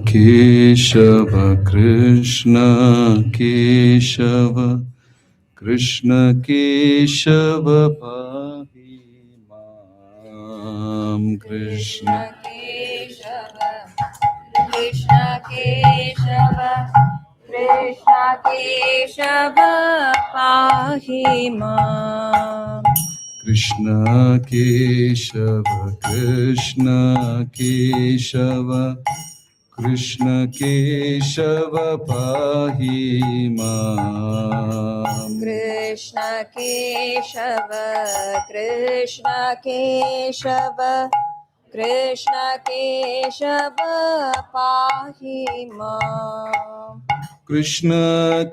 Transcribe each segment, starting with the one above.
केशव कृष्ण केशव कृष्ण केशव पाहि मां कृष्ण केशव कृष्ण केशव कृष्ण केशव पाहि मां कृष्ण केशव कृष्ण केशव कृष्ण केशव पाहि मां कृष्ण केशव कृष्ण केशव कृष्ण केशव पाहि मां कृष्ण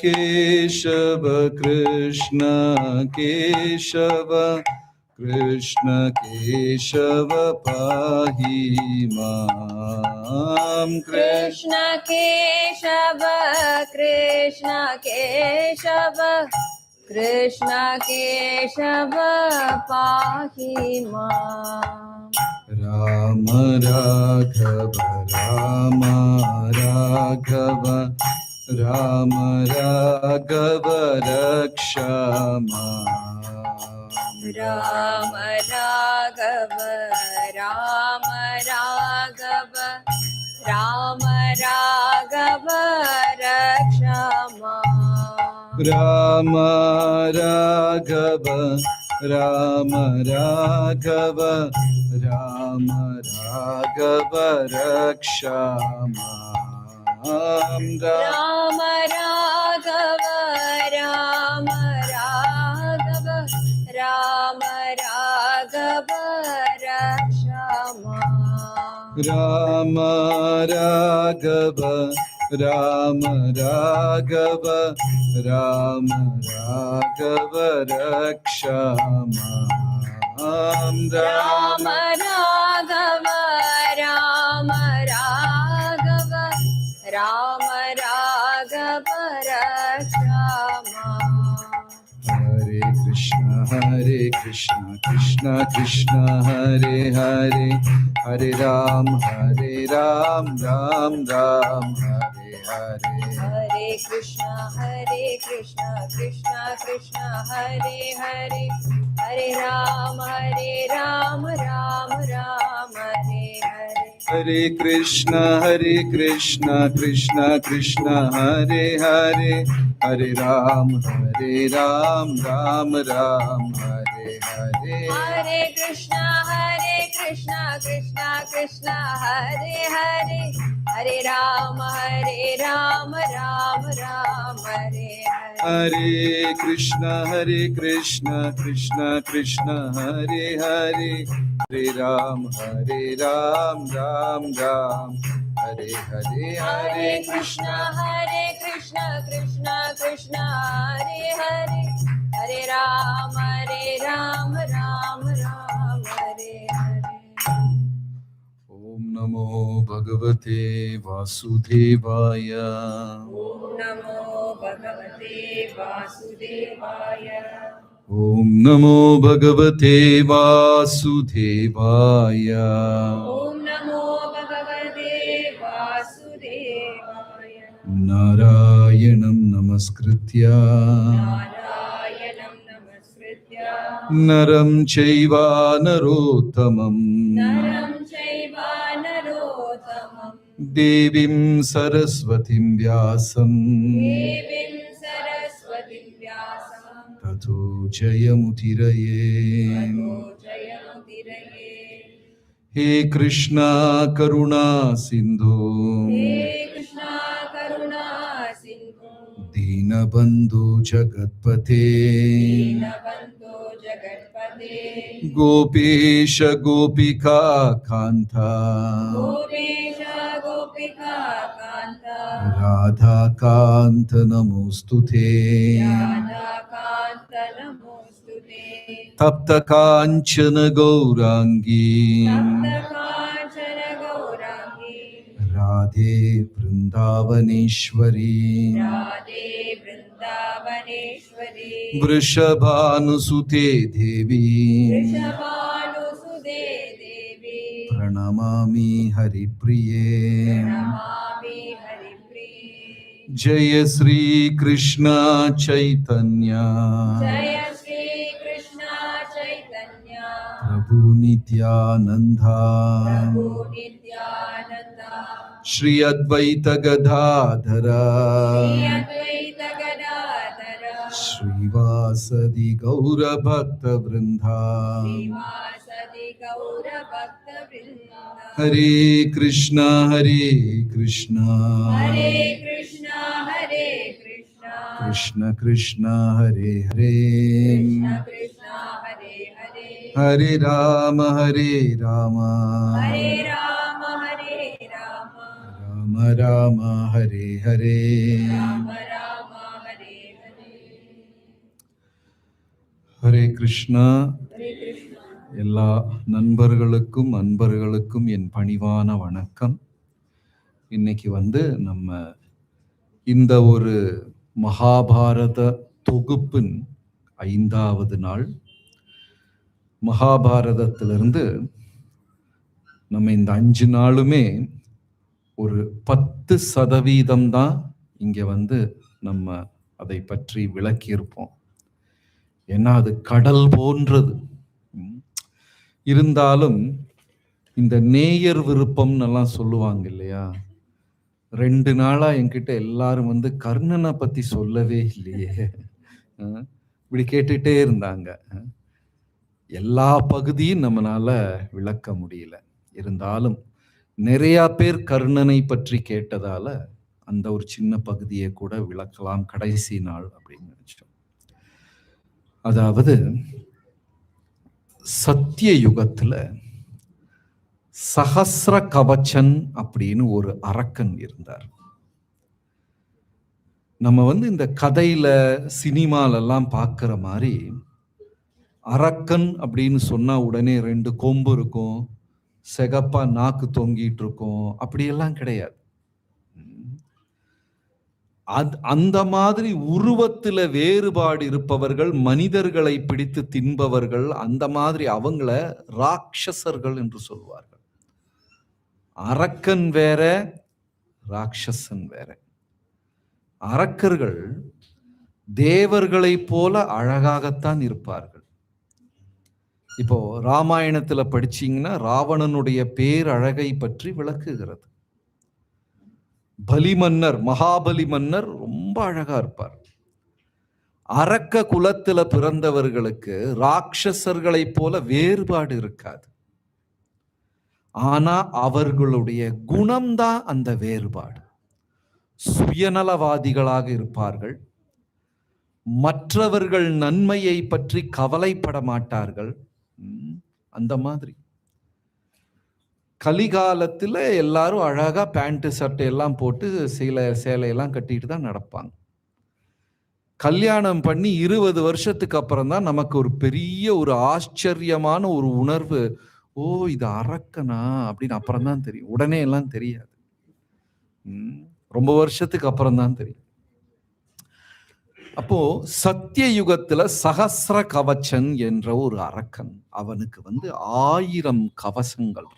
केशव कृष्ण केशव कृष्ण केशव पाहि मां कृष्ण केशव कृष्ण केशव कृष्ण केशव पाहि मां राम राघव राम राघव राम राघव रक्ष मां राम राघव राम राघव राम राघव रक्ष मां राम राघव राम राघव राम राघव रक्ष मां राम राघव राम राघव राम राघव रक्ष मां राम राघव राम राघव राम राघव रक्ष मां राम राघव राम राघव राम राघव रक्ष मां हरे कृष्ण कृष्ण कृष्ण हरे हरे हरे राम राम राम हरे हरे हरे कृष्ण कृष्ण कृष्ण हरे हरे हरे राम राम राम हरे हरे हरे कृष्ण कृष्ण कृष्ण हरे हरे हरे राम राम राम हरे हरे हरे कृष्ण कृष्ण कृष्ण हरे हरे हरे राम राम राम हरे हरे हरे कृष्ण कृष्ण कृष्ण हरे हरे हरे राम राम राम हरे हरे हरे कृष्ण कृष्ण कृष्ण हरे हरे हरे राम राम राम हरे हरे ओम नमो भगवते वासुदेवाय ओम नमो भगवते वासुदेवाय ओम नमो भगवते वासुदेवाय ओम नमो भगवते वासुदेवाय नारायणं नमस्कृत्य नारायणं नमस्कृत्य नरं चैव नरोत्तमं नरं चैव नरोत्तमं देवीं सरस्वतीं व्यासं देवीं सरस्वतीं व्यासं ततो जयमुदीरये। ततो जयमुदीरये। हे कृष्णा करुणा सिन्धु हे कृष्णा करुणा सिन्धु दीनबन्धु जगत्पते दीनबन्धो जगत्पते गोपीश गोपिका कान्ता गोपेश गोपिका कान्ता राधाकान्त नमोऽस्तुते राधाकान्त नमोऽस्तुते तप्तकाञ्चन गौराङ्गी तप्तकाञ्चन गौराङ्गी राधे वृन्दावनेश्वरी राधे वृन्दावनेश्वरी वृषभानुसुते देवी वृषभानुसुते देवी प्रणमामि प्रणमामि हरिप्रिये प्रणमामि हरिप्रिये। जय श्री कृष्ण चैतन्य जय श्री कृष्ण चैतन्य प्रभु नित्यानंद प्रभु नित्यानंद श्री अद्वैत गदाधर श्री अद्वैत गदाधर श्रीवासदि गौर भक्त वृंदा श्रीवासदि गौर भक्त वृंद। हरे कृष्ण हरे कृष्ण कृष्ण कृष्ण हरे हरे कृष्ण कृष्ण हरे हरे हरे राम हरे राम हरे राम राम राम हरे हरे राम राम हरे हरे। हरे कृष्णा। हरे कृष्ण। எல்லா நண்பர்களுக்கும் அன்பர்களுக்கும் என் பணிவான வணக்கம். இன்னைக்கு நம்ம இந்த ஒரு மகாபாரத தொகுப்பின் 5வது நாள். மகாபாரதத்திலிருந்து நம்ம இந்த 5 நாளுமே ஒரு 10% தான் இங்க நம்ம அதை பற்றி விளக்கியிருப்போம். ஏன்னா அது கடல் போன்றது. இருந்தாலும் இந்த நேயர் விருப்பம்னு எல்லாம் சொல்லுவாங்க இல்லையா, 2 நாளா என்கிட்ட எல்லாரும் கர்ணனை பத்தி சொல்லவே இல்லையே, இப்படி கேட்டுட்டே இருந்தாங்க. எல்லா பகுதியும் நம்மளால விளக்க முடியல. இருந்தாலும் நிறைய பேர் கர்ணனை பற்றி கேட்டதால அந்த ஒரு சின்ன பகுதியை கூட விளக்கலாம் கடைசி நாள் அப்படின்னு நினைச்சோம். அதாவது சத்திய யுகத்துல சஹஸ்ர கவச்சன் அப்படின்னு ஒரு அரக்கன் இருந்தார். நம்ம இந்த கதையில சினிமாலெல்லாம் பார்க்கிற மாதிரி அரக்கன் அப்படின்னு சொன்னா உடனே 2 கொம்பு இருக்கும், செகப்பா நாக்கு தொங்கிட்டு இருக்கும், அப்படியெல்லாம் கிடையாது. அந்த மாதிரி உருவத்துல வேறுபாடு இருப்பவர்கள், மனிதர்களை பிடித்து தின்பவர்கள், அந்த மாதிரி அவங்கள ராட்சசர்கள் என்று சொல்வார்கள். அரக்கன் வேற, ராட்சசன் வேற. அரக்கர்கள் தேவர்களை போல அழகாகத்தான் இருப்பார்கள். இப்போ ராமாயணத்துல படிச்சீங்கன்னா ராவணனுடைய பேரழகை பற்றி விளக்குகிறது. பலி மன்னர், மகாபலி மன்னர் ரொம்ப அழகா இருப்பார். அரக்க குலத்துல பிறந்தவர்களுக்கு ராட்சசர்களை போல வேறுபாடு இருக்காது. ஆனா அவர்களுடைய குணம்தான் அந்த வேறுபாடு. சுயநலவாதிகளாக இருப்பார்கள். மற்றவர்கள் நன்மையை பற்றி கவலைப்பட மாட்டார்கள். அந்த மாதிரி கலிகாலத்துல எல்லாரும் அழகா பேண்ட் சட்டை எல்லாம் போட்டு சேலையெல்லாம் கட்டிட்டு தான் நடப்பாங்க. கல்யாணம் பண்ணி 20 வருஷத்துக்கு அப்புறம் தான் நமக்கு ஒரு பெரிய ஒரு ஆச்சரியமான ஒரு உணர்வு, ஓ இது அரக்கனா அப்படின்னு அப்புறம் தான் தெரியும். உடனே எல்லாம் தெரியாது, ரொம்ப வருஷத்துக்கு அப்புறம் தான் தெரியும். அப்போ சத்திய யுகத்துல சஹஸ்ர கவச்சன் என்ற ஒரு அரக்கன், அவனுக்கு 1000 கவசங்கள்,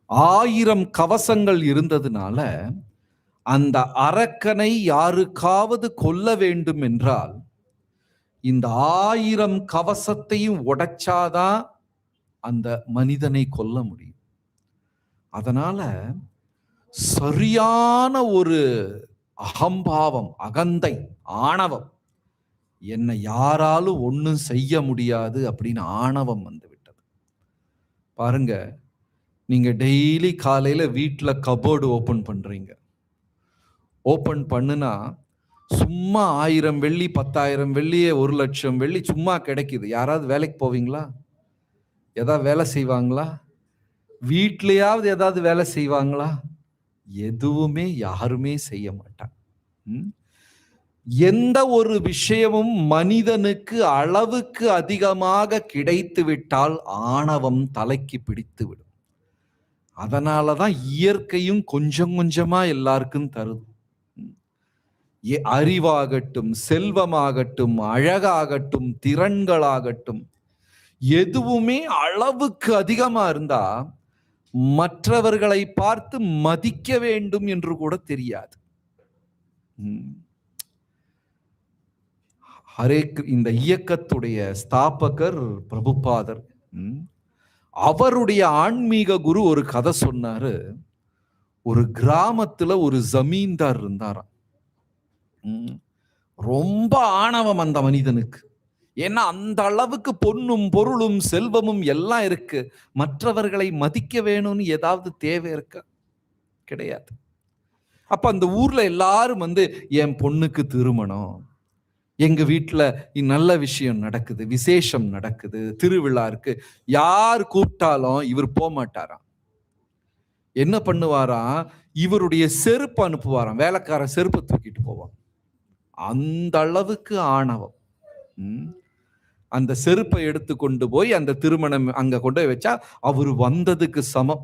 1000 கவசங்கள் இருந்ததுனால அந்த அரக்கனை யாருக்காவது கொல்ல வேண்டும் என்றால் இந்த 1000 கவசத்தையும் உடைச்சாதான் அந்த மனிதனை கொல்ல முடியும். அதனால சரியான ஒரு அகம்பாவம், அகந்தை, ஆணவம், என்னை யாராலும் ஒன்றும் செய்ய முடியாது அப்படின்னு ஆணவம் வந்துவிட்டது. பாருங்க, நீங்க டெய்லி காலையில வீட்டுல கபோர்டு ஓபன் பண்றீங்க. ஓபன் பண்ணுனா சும்மா 1000 வெள்ளி, 10,000 வெள்ளியே, 1,00,000 வெள்ளி சும்மா கிடைக்குது. யாராவது வேலைக்கு போவீங்களா? ஏதாவது வேலை செய்வாங்களா? வீட்லயாவது ஏதாவது வேலை செய்வாங்களா? எதுவுமே யாருமே செய்ய மாட்டாங்க. எந்த ஒரு விஷயமும் மனிதனுக்கு அளவுக்கு அதிகமாக கிடைத்து விட்டால் ஆணவம் தலைக்கு பிடித்து விடும். அதனாலதான் இயற்கையும் கொஞ்சம் கொஞ்சமா எல்லாருக்கும் தருது. அறிவாகட்டும், செல்வமாகட்டும், அழகாகட்டும், திறன்களாகட்டும், எதுவுமே அளவுக்கு அதிகமா இருந்தா மற்றவர்களை பார்த்து மதிக்க வேண்டும் என்று கூட தெரியாது. இந்த இயக்கத்துடைய ஸ்தாபகர் பிரபுபாதர். அவருடைய ஆன்மீக குரு ஒரு கதை சொன்னாரு. ஒரு கிராமத்துல ஒரு ஜமீன்தார் இருந்தாராம். ரொம்ப ஆணவம் அந்த மனிதனுக்கு. ஏன்னா அந்த அளவுக்கு பொன்னும் பொருளும் செல்வமும் எல்லாம் இருக்கு. மற்றவர்களை மதிக்க வேணும்னு ஏதாவது தேவை இருக்கா? கிடையாது. அப்ப அந்த ஊர்ல எல்லாரும் என் பொண்ணுக்கு திருமணம், எங்க வீட்டுல நல்ல விஷயம் நடக்குது, விசேஷம் நடக்குது, திருவிழா இருக்கு, யார் கூப்பிட்டாலும் இவர் போக மாட்டாராம். என்ன பண்ணுவாராம், இவருடைய செருப்பு அனுப்புவாராம். வேலைக்காரன் செருப்பை தூக்கிட்டு போவான். அந்த அளவுக்கு ஆணவம். அந்த செருப்பை எடுத்து கொண்டு போய் அந்த திருமணம் அங்க கொண்டு போய் வச்சா அவரு வந்ததுக்கு சமம்.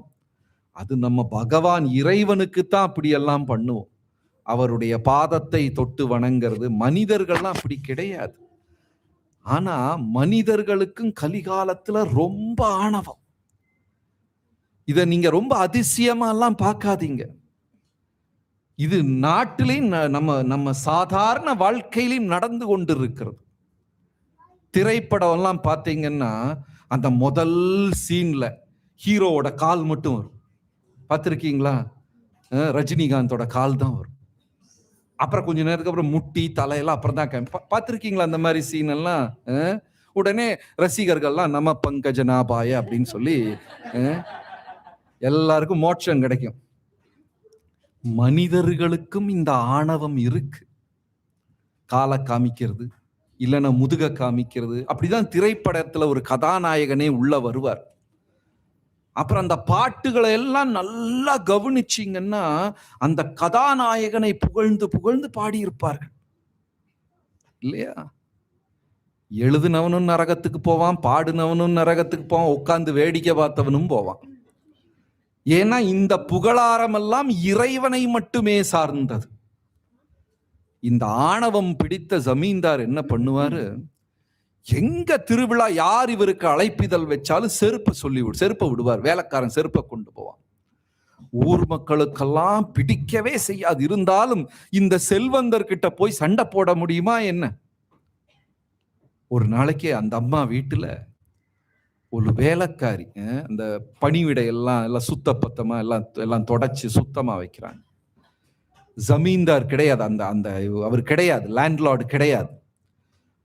அது நம்ம பகவான் இறைவனுக்கு தான் அப்படி எல்லாம் பண்ணுவோம். அவருடைய பாதத்தை தொட்டு வணங்கிறது. மனிதர்கள்லாம் அப்படி கிடையாது. ஆனா மனிதர்களுக்கும் கலிகாலத்துல ரொம்ப ஆணவம். இத நீங்க ரொம்ப அதிசயமா எல்லாம் பார்க்காதீங்க. இது நாட்டிலையும் நம்ம சாதாரண பார்க்கையிலும் நடந்து கொண்டு இருக்கிறது. திரைப்படம் எல்லாம் பார்த்தீங்கன்னா அந்த முதல் சீன்ல ஹீரோவோட கால் மட்டும் வரும். பார்த்திருக்கீங்களா? ரஜினிகாந்தோட கால் தான் வரும். அப்புறம் கொஞ்ச நேரத்துக்கு அப்புறம் முட்டி தலையெல்லாம் அப்புறம் தான் பார்த்திருக்கீங்களா? அந்த மாதிரி சீன் எல்லாம் உடனே ரசிகர்கள்லாம் நம்ம பங்கஜநாபாய அப்படின்னு சொல்லி எல்லாருக்கும் மோட்சம் கிடைக்கும். மனிதர்களுக்கும் இந்த ஆணவம் இருக்கு. காலை காமிக்கிறது, இல்லைன்னா முதுக காமிக்கிறது. அப்படிதான் திரைப்படத்துல ஒரு கதாநாயகனே உள்ள வருவார். அப்புறம் அந்த பாட்டுகளை எல்லாம் நல்லா கவனிச்சிங்கன்னா அந்த கதாநாயகனை புகழ்ந்து புகழ்ந்து பாடியிருப்பார்கள் இல்லையா? எழுதுனவனும் நரகத்துக்கு போவான், பாடுனவனும் நரகத்துக்கு போவான், உட்கார்ந்து வேடிக்கை பார்த்தவனும் போவான். ஏன்னா இந்த புகழாரம் எல்லாம் இறைவனை மட்டுமே சார்ந்தது. இந்த ஆணவம் பிடித்த ஜமீன்தார் என்ன பண்ணுவாரு, எங்க திருவிழா யார் இவருக்கு அழைப்பிதழ் வச்சாலும் செருப்பை விடுவார். வேலைக்காரன் செருப்பை கொண்டு போவான். ஊர் மக்களுக்கெல்லாம் பிடிக்கவே செய்யாது. இருந்தாலும் இந்த செல்வந்தர்கிட்ட போய் சண்டை போட முடியுமா என்ன? ஒரு நாளைக்கு அந்த அம்மா வீட்டுல ஒரு வேலைக்காரி அந்த பணிவிடை எல்லாம் சுத்தப்பத்தமா எல்லாம் தொடச்சு சுத்தமா வைக்கிறாங்க. ஜமீன்தார் கிடையாது, அந்த அவர் கிடையாது, லேண்ட்லார்டு கிடையாது.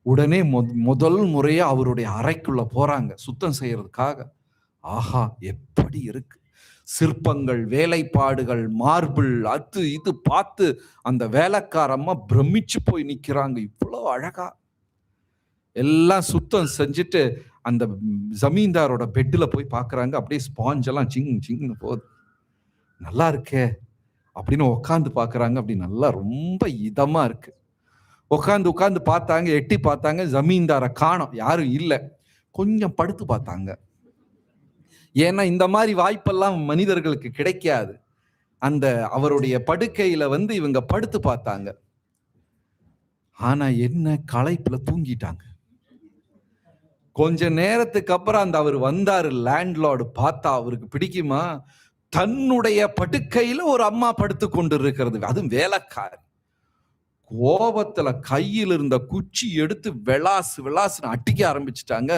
உடனே முதல் முறையா அவருடைய அறைக்குள்ள போறாங்க சுத்தம் செய்யறதுக்காக. ஆஹா, எப்படி இருக்கு சிற்பங்கள், வேலைப்பாடுகள், மார்பிள், அது இது பார்த்து அந்த வேலைக்காரம்மா பிரமிச்சு போய் நிக்கிறாங்க. இவ்வளவு அழகா எல்லாம் சுத்தம் செஞ்சுட்டு அந்த ஜமீன்தாரோட பெட்ல போய் பாக்குறாங்க. அப்படியே ஸ்பாஞ்ச் எல்லாம் சிங் சிங்னு போகுது. நல்லா இருக்கே அப்படின்னு உட்காந்து பாக்குறாங்க. அப்படி நல்லா ரொம்ப இதமா இருக்கு. உட்காந்து பார்த்தாங்க, எட்டி பார்த்தாங்க, ஜமீன்தார காணோம், யாரும் இல்லை. கொஞ்சம் படுத்து பார்த்தாங்க. ஏன்னா இந்த மாதிரி வாய்ப்பெல்லாம் மனிதர்களுக்கு கிடைக்காது. அந்த அவருடைய படுக்கையில இவங்க படுத்து பார்த்தாங்க. ஆனா என்ன, களைப்புல தூங்கிட்டாங்க. கொஞ்ச நேரத்துக்கு அப்புறம் அவர் வந்தாரு லேண்ட்லார்டு. பார்த்தா அவருக்கு பிடிக்குமா, தன்னுடைய படுக்கையில ஒரு அம்மா படுத்து கொண்டு இருக்கிறது, அதுவும் வேலைக்காரி. கோபத்துல கையில் இருந்த குச்சி எடுத்து விளாசுன்னு அடிக்க ஆரம்பிச்சுட்டாங்க.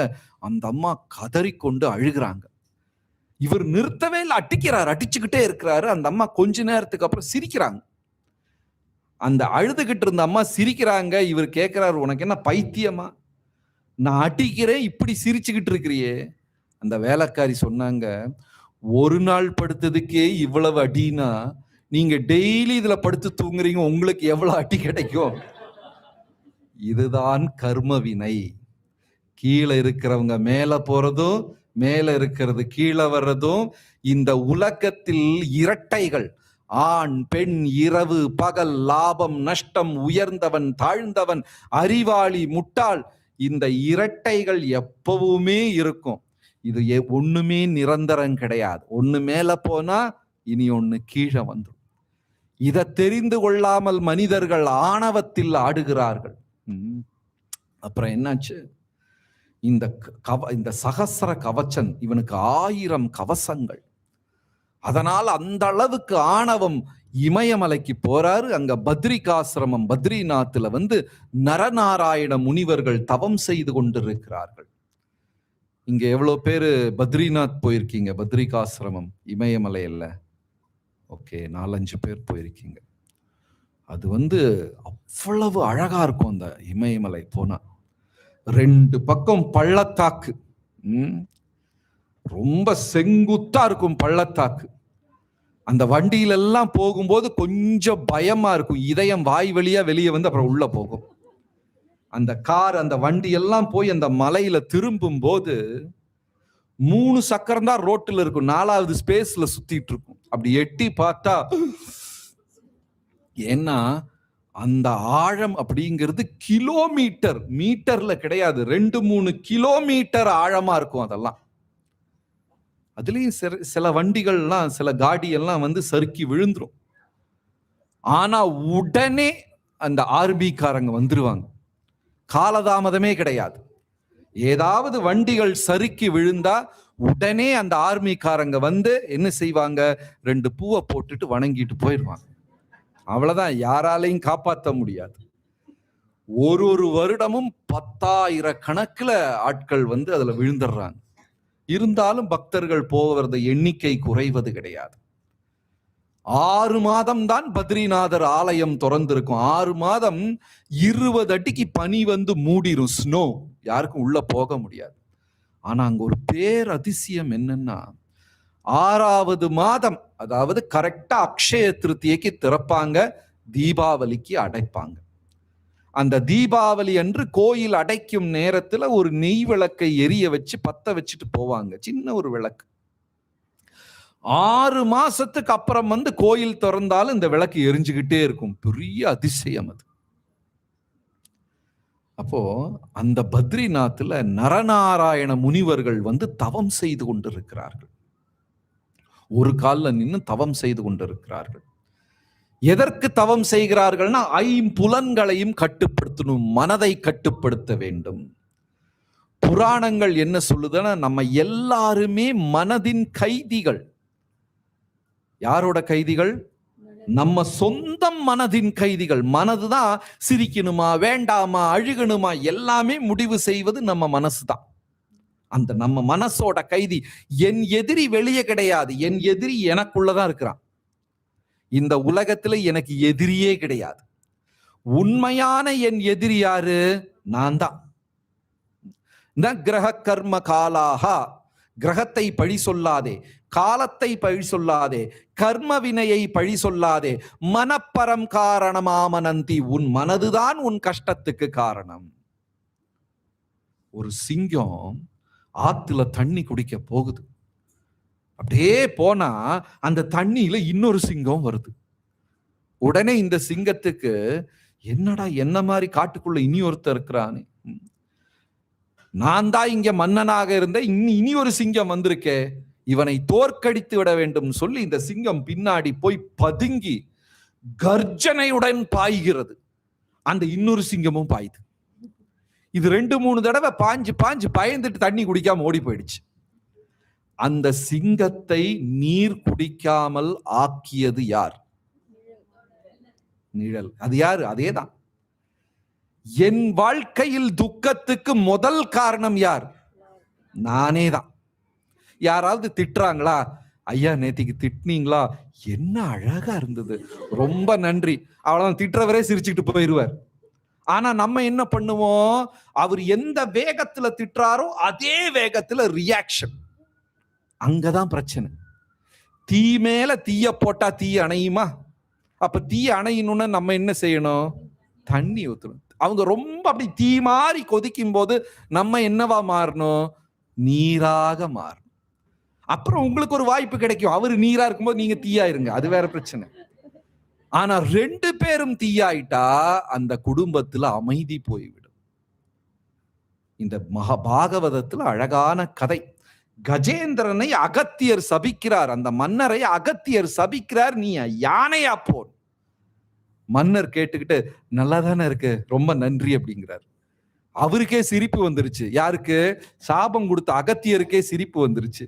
அந்த அம்மா கதறிக்கொண்டு அழுகிறாங்க. இவர் நிறுத்தவே இல்லை, அடிச்சுக்கிட்டே இருக்கிறாரு. அந்த அம்மா கொஞ்ச நேரத்துக்கு அப்புறம் சிரிக்கிறாங்க. அந்த அழுதுகிட்டு இருந்த அம்மா சிரிக்கிறாங்க. இவர் கேட்கிறாரு, உனக்கு என்ன பைத்தியமா, நான் அடிக்கிறேன், இப்படி சிரிச்சுக்கிட்டு இருக்கிறியே? அந்த வேலைக்காரி சொன்னாங்க, ஒரு நாள் படுத்ததுக்கே இவ்வளவு அடினா நீங்க டெய்லி இதுல படுத்து தூங்குறீங்க, உங்களுக்கு எவ்வளவு அடி கிடைக்கும்? இதுதான் கர்ம வினை. கீழே இருக்கிறவங்க மேல போறதும், மேல இருக்கிறது கீழே வர்றதும். இந்த உலகத்தில் இரட்டைகள், ஆண் பெண், இரவு பகல், லாபம் நஷ்டம், உயர்ந்தவன் தாழ்ந்தவன், அறிவாளி முட்டாள், இந்த இரட்டைகள் எப்பவுமே இருக்கும். இது ஒண்ணுமே நிரந்தரம் கிடையாது. ஒண்ணு மேல போனா இனி ஒண்ணு கீழே வந்துடும். இதை தெரிந்து கொள்ளாமல் மனிதர்கள் ஆணவத்தில் ஆடுகிறார்கள். அப்புறம் என்னாச்சு, இந்த சகஸ்ர கவச்சன், இவனுக்கு 1000 கவசங்கள். அதனால அந்த அளவுக்கு ஆணவம் இமயமலைக்கு போறாரு. அங்க பத்ரிகாசிரமம் பத்ரிநாத்ல நரநாராயண முனிவர்கள் தவம் செய்து கொண்டிருக்கிறார்கள். இங்க எவ்வளவு பேரு பத்ரிநாத் போயிருக்கீங்க? பத்ரிகாசிரமம் இமயமலையில ஓகே 4-5 பேர் போயிருக்கீங்க. அது அவ்வளவு அழகா இருக்கும். அந்த இமயமலை போனா 2 பக்கம் பள்ளத்தாக்கு, ரொம்ப செங்குத்தா இருக்கும் பள்ளத்தாக்கு. அந்த வண்டியில எல்லாம் போகும்போது கொஞ்சம் பயமா இருக்கும். இதயம் வாய் வழியா வெளியே அப்புறம் உள்ள போகும். அந்த கார் அந்த வண்டி எல்லாம் போய் அந்த மலையில திரும்பும் போது 3 சக்கரம் தான் ரோட்டில் இருக்கும், 4வது ஸ்பேஸ்ல சுத்திட்டு இருக்கும். அப்படி எட்டி பார்த்தா, ஏன்னா அந்த ஆழம் அப்படிங்கிறது கிலோமீட்டர், மீட்டர்ல கிடையாது, 2-3 கிலோமீட்டர் ஆழமா இருக்கும். அதெல்லாம் அதுலயும் சில வண்டிகள்லாம் சில காடி எல்லாம் சறுக்கி விழுந்துரும். ஆனா உடனே அந்த ஆர்மிக்காரங்க வந்துருவாங்க, காலதாமதமே கிடையாது. ஏதாவது வண்டிகள் சறுக்கி விழுந்தா உடனே அந்த ஆர்மிக்காரங்க என்ன செய்வாங்க, 2 பூவை போட்டுட்டு வணங்கிட்டு போயிடுவாங்க. அவ்வளவுதான், யாராலையும் காப்பாற்ற முடியாது. ஒரு வருடமும் 10,000 கணக்குல ஆட்கள் அதுல விழுந்துடுறாங்க. இருந்தாலும் பக்தர்கள் போவது எண்ணிக்கை குறைவது கிடையாது. 6 மாதம் தான் பத்ரிநாதர் ஆலயம் திறந்திருக்கும். 6 மாதம் 20 அடிக்கு பனி மூடிரும், ஸ்னோ, யாருக்கும் உள்ள போக முடியாது. ஆனா அங்க ஒரு பேர் அதிசயம் என்னன்னா, 6வது மாதம், அதாவது கரெக்டா அக்ஷய திருத்தியைக்கு திறப்பாங்க, தீபாவளிக்கு அடைப்பாங்க. அந்த தீபாவளி அன்று கோயில் அடைக்கும் நேரத்துல ஒரு நெய் விளக்கை எரிய வச்சு பத்த வச்சுட்டு போவாங்க, சின்ன ஒரு விளக்கு. 6 மாசத்துக்கு அப்புறம் கோயில் திறந்தாலும் இந்த விளக்கு எரிஞ்சுக்கிட்டே இருக்கும். பெரிய அதிசயம் அது. அப்போ அந்த பத்ரிநாத்ல நரநாராயண முனிவர்கள் தவம் செய்து கொண்டிருக்கிறார்கள். ஒரு காலில் நின்று தவம் செய்து கொண்டிருக்கிறார்கள். எதற்கு தவம் செய்கிறார்கள்னா, 5 புலன்களையும் கட்டுப்படுத்தணும், மனதை கட்டுப்படுத்த வேண்டும். புராணங்கள் என்ன சொல்லுதுன்னா, நம்ம எல்லாருமே மனதின் கைதிகள். யாரோட கைதிகள்? நம்ம சொந்த மனதின் கைதிகள். மனதுதான் சிரிக்கணுமா வேண்டாமா அழுகணுமா எல்லாமே முடிவு செய்வது நம்ம மனசுதான். அந்த நம்ம மனசோட கைதி. என் எதிரி வெளியே கிடையாது, என் எதிரி எனக்குள்ளதான் இருக்கிறான். இந்த உலகத்துல எனக்கு எதிரியே கிடையாது. உண்மையான என் எதிரி யாரு? நான் தான். கிரக கர்ம காலாகா, கிரகத்தை பழி சொல்லாதே, காலத்தை பழி சொல்லாதே, கர்ம வினையை பழி சொல்லாதே, மனப்பரம் காரணமாமனந்தி, உன் மனதுதான் உன் கஷ்டத்துக்கு காரணம். ஒரு சிங்கம் ஆத்துல தண்ணி குடிக்க போகுது. அப்படியே போனா அந்த தண்ணியில இன்னொரு சிங்கம் வருது. உடனே இந்த சிங்கத்துக்கு, என்னடா என்ன மாதிரி காட்டுக்குள்ள இனி ஒருத்தர் இருக்கிறானே, நான் தான் இங்க மன்னனாக இருந்த, இனி ஒரு சிங்கம் வந்திருக்கே, இவனை தோற்கடித்து விட வேண்டும் சொல்லி இந்த சிங்கம் பின்னாடி போய் பதுங்கி கர்ஜனையுடன் பாய்கிறது. அந்த இன்னொரு சிங்கமும் பாயுது. இது 2-3 தடவை பாஞ்சு பயந்துட்டு தண்ணி குடிக்காம ஓடி போயிடுச்சு. அந்த சிங்கத்தை நீர் குடிக்காமல் ஆக்கியது யார்? நிழல். அது யாரு? அதேதான். என் வாழ்க்கையில் துக்கத்துக்கு முதல் காரணம் யார்? நானே தான். யாராவது திட்டுறாங்களா? ஐயா நேத்திக்கு திட்டினீங்களா, என்ன அழகா இருந்தது, ரொம்ப நன்றி, அவ்வளவுதான். திட்டுறவரே சிரிச்சுட்டு போயிருவார். ஆனா நம்ம என்ன பண்ணுவோம், அவர் எந்த வேகத்துல திட்டுறாரோ அதே வேகத்துல ரியாக்ஷன். அங்கதான் பிரச்சனை. தீ மேல தீய போட்டா தீ அணையுமா? அப்ப தீ அணையணும்னா நம்ம என்ன செய்யணும்? தண்ணி ஊற்றணும். அவங்க ரொம்ப அப்படி தீ மாறி கொதிக்கும் போது நம்ம என்னவா மாறணும்? நீராக மாறணும். அப்புறம் உங்களுக்கு ஒரு வாய்ப்பு கிடைக்கும், அவரு நீரா இருக்கும்போது நீங்க தீயாயிருங்க, அது வேற பிரச்சனை. ஆனா 2 பேரும் தீயாயிட்டா அந்த குடும்பத்துல அமைதி போய்விடும். இந்த மகாபாகவதத்துல அழகான கதை. கஜேந்திரனை அகத்தியர் சபிக்கிறார், அந்த மன்னரை அகத்தியர் சபிக்கிறார், நீ யானையா போன். மன்னர் கேட்டுக்கிட்டு, நல்லா தானே இருக்கு, ரொம்ப நன்றி அப்படிங்கிறார். அவருக்கே சிரிப்பு வந்துருச்சு. யாருக்கு? சாபம் கொடுத்த அகத்தியருக்கே சிரிப்பு வந்துருச்சு.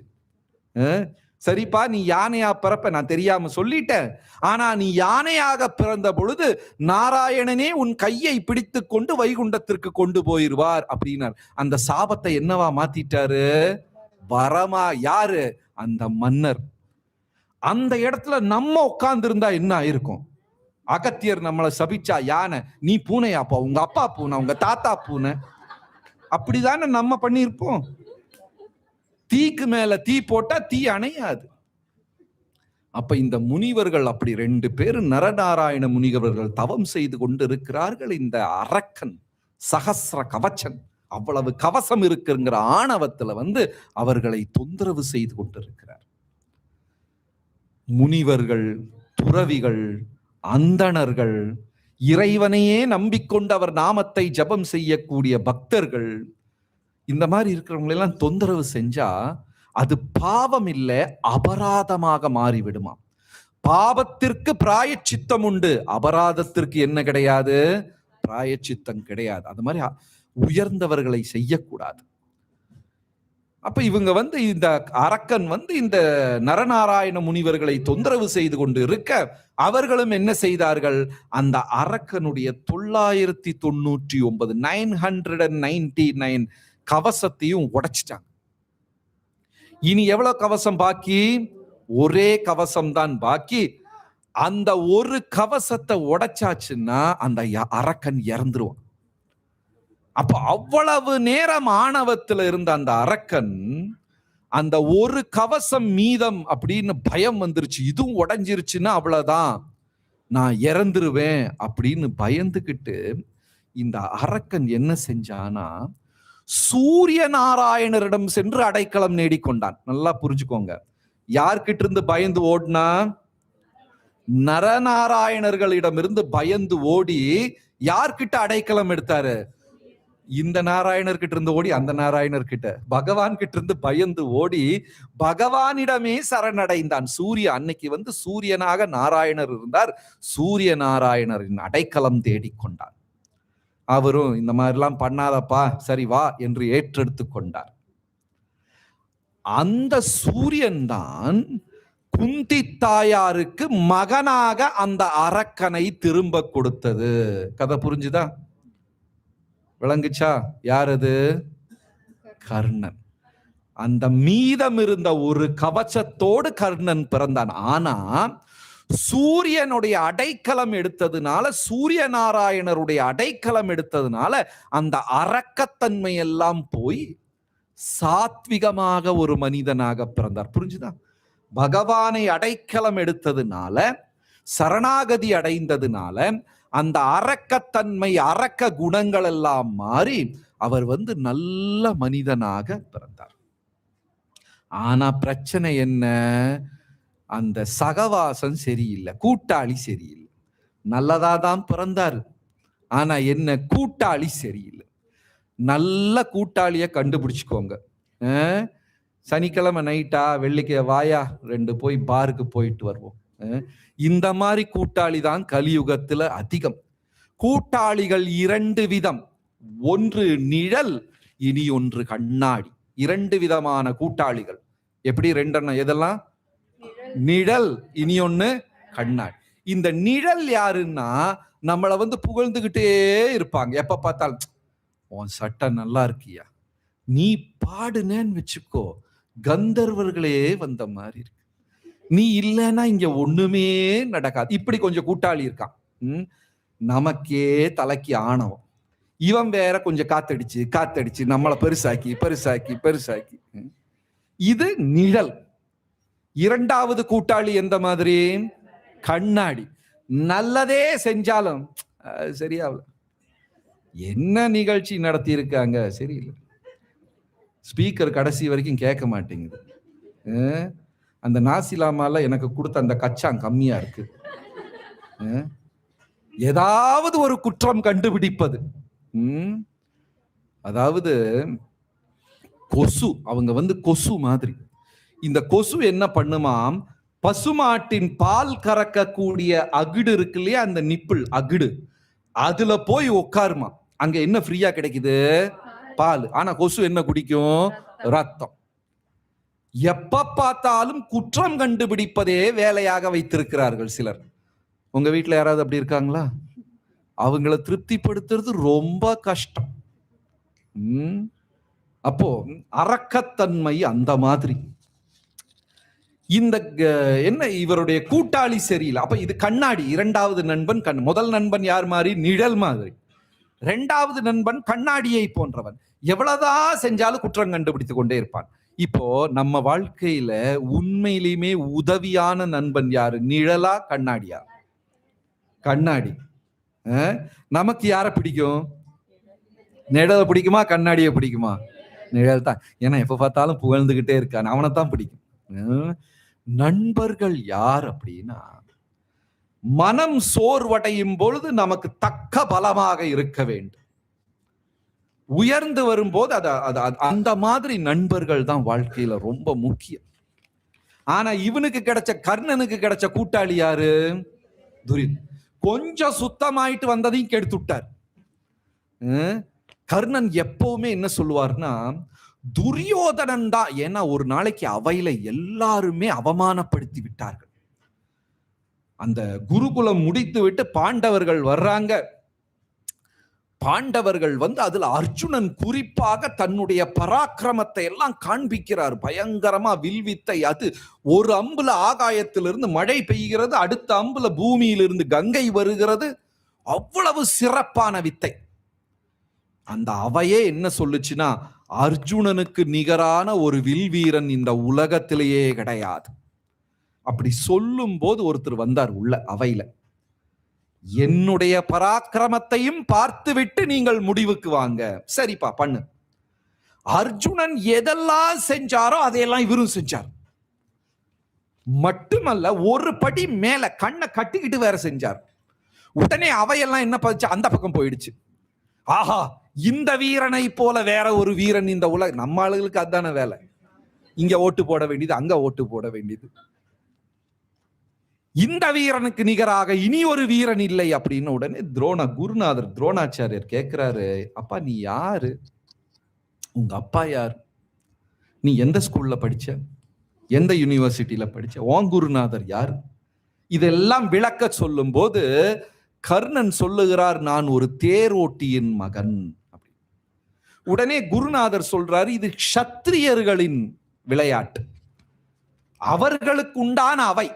சரிப்பா, நீ யானையா பிறப்ப, நான் தெரியாம சொல்லிட்டேன். ஆனா நீ யானையாக பிறந்த பொழுது நாராயணனே உன் கையை பிடித்து கொண்டு வைகுண்டத்திற்கு கொண்டு போயிருவார் அப்படின்னார். அந்த சாபத்தை என்னவா மாத்திட்டாரு? வரமா. யாரு? அந்த மன்னர். அந்த இடத்துல நம்ம உட்கார்ந்து இருந்தா என்ன ஆயிருக்கும்? அகத்தியர் நம்மளை சபிச்சா, யானை நீ பூனையாப்பா, உங்க அப்பா பூனை, உங்க தாத்தா பூனை, அப்படிதானே நம்ம பண்ணியிருப்போம். தீக்கு மேல தீ போட்டா தீ அணையாது. அப்ப இந்த முனிவர்கள் அப்படி 2 பேரும் நரநாராயண முனிவர்கள் தவம் செய்து கொண்டு இருக்கிறார்கள். இந்த அரக்கன் சகஸ்ர கவச்சன் அவ்வளவு கவசம் இருக்குங்கிற ஆணவத்துல அவர்களை தொந்தரவு செய்து கொண்டிருக்கிறார். முனிவர்கள், துறவிகள், அந்தணர்கள், இறைவனையே நம்பிக்கொண்டு அவர் நாமத்தை ஜபம் செய்யக்கூடிய பக்தர்கள், இந்த மாதிரி இருக்கிறவங்களை எல்லாம் தொந்தரவு செஞ்சா அது பாவம் இல்லை, அபராதமாக மாறிவிடுமா. பாவத்திற்கு பிராயச்சித்தம் உண்டு, அபராதத்திற்கு என்ன கிடையாது? பிராயச்சித்தம் கிடையாது. அது மாதிரி உயர்ந்தவர்களை செய்யக்கூடாது. அப்ப இவங்க இந்த அரக்கன் இந்த நரநாராயண முனிவர்களை தொந்தரவு செய்து கொண்டு இருக்க, அவர்களும் என்ன செய்தார்கள்? அந்த அரக்கனுடைய 999 999 கவசத்தையும் உடைச்சிட்டாங்க. இனி எவ்வளவு கவசம் பாக்கி? ஒரே கவசம் தான் பாக்கி. அந்த ஒரு கவசத்தை உடைச்சாச்சுன்னா அந்த அரக்கன் இறந்துருவான். அப்ப அவ்வளவு நேரம் ஆணவத்துல இருந்த அந்த அரக்கன் அந்த ஒரு கவசம் மீதம் அப்படின்னு பயம் வந்துருச்சு. இதுவும் உடைஞ்சிருச்சுன்னா அவ்வளவுதான், நான் இறந்துருவேன் அப்படின்னு பயந்துகிட்டு இந்த அரக்கன் என்ன செஞ்சானா, சூரிய நாராயணரிடம் சென்று அடைக்கலம் நேடிக்கொண்டான். நல்லா புரிஞ்சுக்கோங்க. யார்கிட்ட இருந்து பயந்து ஓடினா? நரநாராயணர்களிடம் இருந்து பயந்து ஓடி யார்கிட்ட அடைக்கலம் எடுத்தாரு? இந்த நாராயணர் கிட்ட இருந்து ஓடி அந்த நாராயணர் கிட்ட, பகவான் கிட்ட இருந்து பயந்து ஓடி பகவானிடமே சரணடைந்தான். அன்னைக்கு சூரியனாக நாராயணர் இருந்தார். சூரிய நாராயணரின் அடைக்கலம் தேடிக்கொண்டான். அவரும் இந்த மாதிரிலாம் பண்ணாதப்பா, சரி வா என்று ஏற்றெடுத்து கொண்டார். அந்த சூரியன் தான் குந்தி தாயாருக்கு மகனாக அந்த அரக்கனை திரும்ப கொடுத்தது. கதை புரிஞ்சுதா? விளங்குச்சா? யார் அது? கர்ணன். அந்த மீதம் இருந்த ஒரு கவசத்தோடு கர்ணன் பிறந்தான். ஆனா சூரியனுடைய அடைக்கலம் எடுத்ததுனால, சூரிய நாராயணருடைய அடைக்கலம் எடுத்ததுனால அந்த அரக்கத்தன்மை எல்லாம் போய் சாத்விகமாக ஒரு மனிதனாக பிறந்தார். புரிஞ்சுதா? பகவானை அடைக்கலம் எடுத்ததுனால, சரணாகதி அடைந்ததுனால அந்த அரக்கத்தன்மை, அரக்க குணங்கள் எல்லாம் மாறி அவர் நல்ல மனிதனாக பிறந்தார். ஆனா பிரச்சனை என்ன? அந்த சகவாசம் சரியில்லை, கூட்டாளி சரியில்லை. நல்லதாதான் பிறந்தாரு, ஆனா என்ன, கூட்டாளி சரியில்லை. நல்ல கூட்டாளிய கண்டுபிடிச்சுக்கோங்க. சனிக்கிழமை நைட்டா, வெள்ளிக்கிழமை வாயா 2 போய் பாருக்கு போயிட்டு வருவோம். இந்த மாதிரி கூட்டாளி தான் கலியுகத்துல அதிகம். கூட்டாளிகள் 2 விதம். ஒன்று நிழல், இனி ஒன்று கண்ணாடி. 2 விதமான கூட்டாளிகள். எப்படி 2? எதெல்லாம்? நிழல், இனி ஒண்ணு கண்ணாடி. இந்த நிழல் யாருன்னா, நம்மளை புகழ்ந்துகிட்டே இருப்பாங்க. எப்ப பார்த்தாலும், உன் சட்டை நல்லா இருக்கியா, நீ பாடுனேன்னு வச்சுக்கோ, கந்தர்வர்களே வந்த மாதிரி இருக்கு, நீ இல்லைன்னா இங்க ஒண்ணுமே நடக்காது. இப்படி கொஞ்சம் கூட்டாளி இருக்கான். நமக்கே தலைக்கு ஆணவம். இவன் வேற கொஞ்சம் காத்தடிச்சு நம்மளை பெருசாக்கி. இது நிழல். 2வது கூட்டாளி எந்த மாதிரி? கண்ணாடி. நல்லதே செஞ்சாலும் சரியாவல, என்ன நிகழ்ச்சி நடத்தி இருக்காங்க சரியில்லை, ஸ்பீக்கர் கடைசி வரைக்கும் கேட்க மாட்டேங்குது, அந்த நாசிலாமால எனக்கு கொடுத்த அந்த கச்சான் கம்மியா இருக்கு, ஏதாவது ஒரு குற்றம் கண்டுபிடிப்பது. அதாவது கொசு, அவங்க கொசு மாதிரி. இந்த கொசு என்ன பண்ணுமாம், பசுமாட்டின் பால் கறக்கக்கூடிய அகிடு இருக்கு இல்லையா, அந்த நிப்பிள் அகிடு, அதுல போய் உட்காருமா. அங்க என்ன ஃப்ரீயா கிடைக்குது? பால். ஆனா கொசு என்ன குடிக்கும்? ரத்தம். எப்ப பார்த்தாலும் குற்றம் கண்டுபிடிப்பதே வேலையாக வைத்திருக்கிறார்கள் சிலர். உங்க வீட்டுல யாராவது அப்படி இருக்காங்களா? அவங்கள திருப்திப்படுத்துறது ரொம்ப கஷ்டம். அப்போ அரக்கத்தன்மை அந்த மாதிரி. இந்த என்ன இவருடைய கூட்டாளி சரியில்லை. அப்ப இது கண்ணாடி. இரண்டாவது நண்பன் முதல் நண்பன் யார் மாதிரி? நிழல் மாதிரி. இரண்டாவது நண்பன் கண்ணாடியை போன்றவன். எவ்வளவுதான் செஞ்சாலும் குற்றம் கண்டுபிடித்து கொண்டே இருப்பான். இப்போ நம்ம வாழ்க்கையில உண்மையிலுமே உதவியான நண்பன் யாரு? நிழலா கண்ணாடியா? கண்ணாடி. நமக்கு யார பிடிக்கும்? நிழலை பிடிக்குமா கண்ணாடியை பிடிக்குமா? நிழல் தான். ஏன்னா எப்ப பார்த்தாலும் புகழ்ந்துகிட்டே இருக்கான், அவனைத்தான் பிடிக்கும். நண்பர்கள் யார் அப்படின்னா, மனம் சோர்வடையும் பொழுது நமக்கு தக்க பலமாக இருக்க வேண்டும். உயர்ந்து வரும்போது அந்த மாதிரி நண்பர்கள் தான் வாழ்க்கையில ரொம்ப முக்கியம். ஆனா இவனுக்கு கிடைச்ச, கர்ணனுக்கு கிடைச்ச கூட்டாளி யாரு? துரியோதனன். கொஞ்சம் சுத்தமாயிட்டு வந்ததையும் கெடுத்து விட்டார். கர்ணன் எப்பவுமே என்ன சொல்லுவார்னா, துரியோதனன் தான். ஏன்னா ஒரு நாளைக்கு அவையில எல்லாருமே அவமானப்படுத்தி விட்டார்கள். அந்த குருகுலம் முடித்து விட்டு பாண்டவர்கள் வர்றாங்க. பாண்டவர்கள் வந்து அதுல அர்ஜுனன் குறிப்பாக தன்னுடைய பராக்கிரமத்தை எல்லாம் காண்பிக்கிறார். பயங்கரமா வில்வித்தை. அது ஒரு அம்புல ஆகாயத்திலிருந்து மழை பெய்கிறது, அடுத்த அம்புல பூமியிலிருந்து கங்கை வருகிறது. அவ்வளவு சிறப்பான வித்தை. அந்த அவையே என்ன சொல்லுச்சுன்னா, அர்ஜுனனுக்கு நிகரான ஒரு வில்வீரன் இந்த உலகத்திலேயே கிடையாது. அப்படி சொல்லும் போது ஒருத்தர் வந்தார் உள்ள அவையில. என்னுடைய பராக்கிரமத்தையும் பார்த்து விட்டு நீங்கள் முடிவுக்கு வாங்க. சரிப்பா பண்ணு. அர்ஜுனன் எதெல்லாம் செஞ்சாரோ அதையெல்லாம் இவரும் செஞ்சார். மட்டுமல்ல, ஒரு படி மேல கண்ணை கட்டிக்கிட்டு வேற செஞ்சார். உடனே அவையெல்லாம் என்ன பண்ணுச்சு? அந்த பக்கம் போயிடுச்சு. ஆஹா, இந்த வீரனை போல வேற ஒரு வீரன் இந்த உலக. நம்ம ஆளுகளுக்கு அதான வேலை. இங்க ஓட்டு போட வேண்டியது, அங்க ஓட்டு போட வேண்டியது. இந்த வீரனுக்கு நிகராக இனி ஒரு வீரன் இல்லை அப்படின்னு உடனே குருநாதர் துரோணாச்சாரியர் கேட்கிறாரு, அப்பா நீ யாரு? உங்க அப்பா யார்? நீ எந்த ஸ்கூல்ல படிச்ச? எந்த யூனிவர்சிட்டியில படிச்ச? உன் குருநாதர் யார்? இதெல்லாம் விளக்க சொல்லும் போது கர்ணன் சொல்லுகிறார், நான் ஒரு தேரோட்டியின் மகன். உடனே குருநாதர் சொல்றாரு, இது க்ஷத்திரியர்களின் விளையாட்டு, அவர்களுக்கு உண்டான அவை,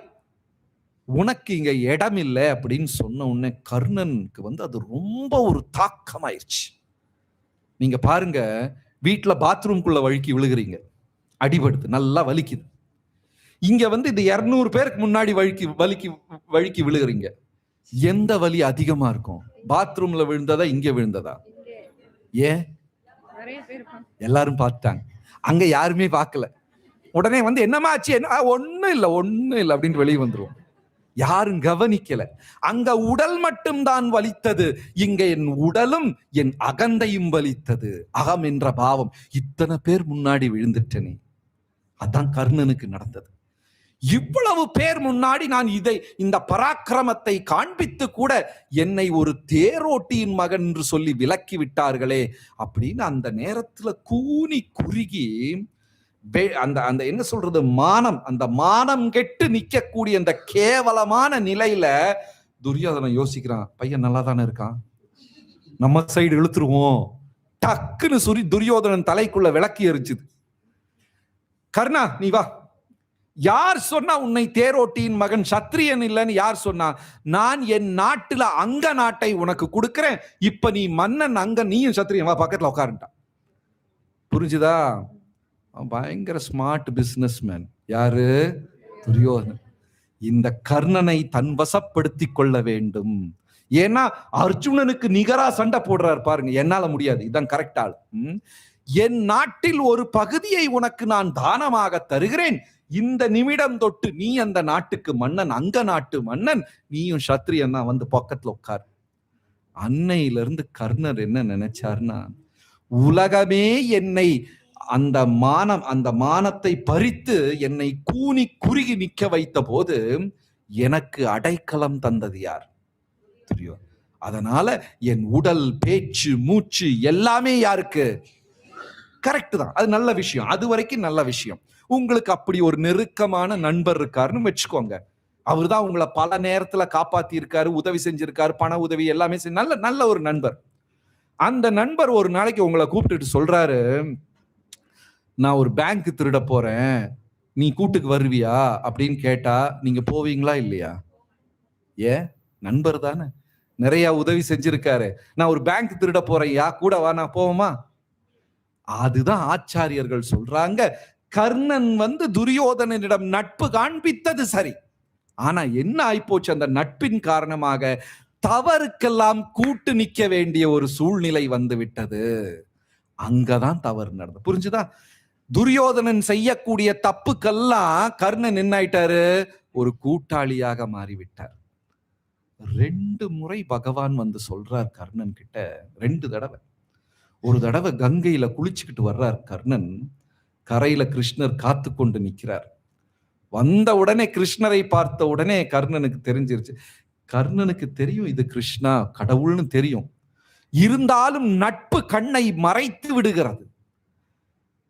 உனக்கு இங்க இடம் இல்லை அப்படின்னு சொன்ன உடனே கர்ணனுக்கு வந்து அது ரொம்ப ஒரு தாக்கமாயிருச்சு. நீங்க பாருங்க, வீட்டுல பாத்ரூம்குள்ள வழுக்கி விழுகிறீங்க, அடிபடுது, நல்லா வலிக்குது. இங்க வந்து இது 200 பேருக்கு முன்னாடி வழுக்கி விழுகிறீங்க. எந்த வலி அதிகமா இருக்கும்? பாத்ரூம்ல விழுந்ததா இங்க விழுந்ததா? ஏன்? எல்லாரும் பார்த்தாங்க, அங்க யாருமே பார்க்கல. உடனே வந்து என்னமா ஆச்சு? என்ன? ஒண்ணும் இல்லை அப்படின்னு வெளியே வந்துருவோம். யாரும் கவனிக்கல. அங்க உடல் மட்டும்தான் வலித்தது, இங்க என் உடலும் என் அகந்தையும் வலித்தது. அகம் என்ற பாவம். இத்தனை பேர் முன்னாடி விழுந்துட்டனே. அதான் கர்ணனுக்கு நடந்தது. இவ்வளவு பேர் முன்னாடி நான் இந்த பராக்கிரமத்தை காண்பித்து கூட என்னை ஒரு தேரோட்டியின் மகன் என்று சொல்லி விலக்கி விட்டார்களே அப்படின்னு அந்த நேரத்துல கூனி குறுகி அந்த என்ன சொல்றது, மானம், அந்த மானம் கெட்டு நிக்கக்கூடிய அந்த கேவலமான நிலையில துரியோதனன் யோசிக்கிறான், பையன் நல்லா தானே இருக்கான், நம்ம சைடு இழுத்துருவோம். டக்குன்னு சுரி துரியோதனன் தலைக்குள்ள விளக்கி எரிச்சுது. கர்ணா நீ வா. யார் சொன்னா உன்னை தேரோட்டியின் மகன், சத்திரியன் இல்லைன்னு யார் சொன்னா? நான் என் நாட்டுல அங்க நாட்டை உனக்கு கொடுக்கிறேன், இப்ப நீ மன்னன், அங்க நீயும் சத்திரியன், வா பக்கத்துல உட்காருட்டான். புரிஞ்சுதா? பயங்கர ஸ்மார்ட் பிசினஸ் மேன். யாரு? துரியோதனன். இந்த கர்ணனை தன் வசப்படுத்தி கொள்ள வேண்டும். ஏன்னா அர்ஜுனனுக்கு நிகரா சண்டை போடுறாரு பாருங்க. என்னால முடியாது, இதுதான் கரெக்ட் ஆள். என் நாட்டில் ஒரு பகுதியை உனக்கு நான் தானமாக தருகிறேன், இந்த நிமிடம் தொட்டு நீ அந்த நாட்டுக்கு மன்னன், அங்க நாட்டு மன்னன், நீயும் சத்திரியன் தான், வந்து பக்கத்துல உட்கார். அன்னையிலிருந்து கர்ணர் என்ன நினைச்சார்னா, உலகமே என்னை அந்த மானத்தை பறித்து என்னை கூனி குறுகி நிக்க வைத்த போது எனக்கு அடைக்கலம் தந்தது யார்? தெரியும். அதனால என் உடல், பேச்சு, மூச்சு எல்லாமே யாருக்கு? கரெக்ட் தான். அது நல்ல விஷயம், அது வரைக்கும் நல்ல விஷயம். உங்களுக்கு அப்படி ஒரு நெருக்கமான நண்பர் இருக்காருன்னு வச்சுக்கோங்க. அவர்தான் உங்களை பல நேரத்துல காப்பாத்தி இருக்காரு, உதவி செஞ்சிருக்காரு, பண உதவி எல்லாமே நல்ல நல்ல ஒரு நண்பர். அந்த நண்பர் ஒரு நாளைக்கு உங்களை கூப்பிட்டுட்டு சொல்றாரு, நான் ஒரு பேங்க் திருட போறேன், நீ கூட்டுக்கு வருவியா அப்படின்னு கேட்டா நீங்க போவீங்களா இல்லையா? ஏன்? நண்பர் தானே, நிறைய உதவி செஞ்சிருக்காரு. நான் ஒரு பேங்க் திருட போறேன், கூட வா, நான் போவோமா? அதுதான் ஆச்சாரியர்கள் சொல்றாங்க, கர்ணன் துரியோதனனிடம் நட்பு காண்பித்தது சரி. ஆனா என்ன ஆயிப்போச்சு, அந்த நட்பின் காரணமாக தவறுக்கெல்லாம் கூட்டு நிக்க வேண்டிய ஒரு சூழ்நிலை வந்து விட்டது. அங்கதான் தவறு நடந்தது. புரிஞ்சுதா? துரியோதனன் செய்யக்கூடிய தப்புக்கெல்லாம் கர்ணன் என்ன ஆயிட்டாரு, ஒரு கூட்டாளியாக மாறிவிட்டார். 2 முறை பகவான் சொல்றார் கர்ணன் கிட்ட, 2 தடவை. ஒரு தடவை கங்கையில குளிச்சுக்கிட்டு வர்றார் கர்ணன், கரையில கிருஷ்ணர் காத்து கொண்டு நிற்கிறார். வந்த உடனே கிருஷ்ணரை பார்த்த உடனே கர்ணனுக்கு தெரிஞ்சிருச்சு. கர்ணனுக்கு தெரியும் இது கிருஷ்ணா கடவுள்னு தெரியும், இருந்தாலும் நட்பு கண்ணை மறைத்து விடுகிறது.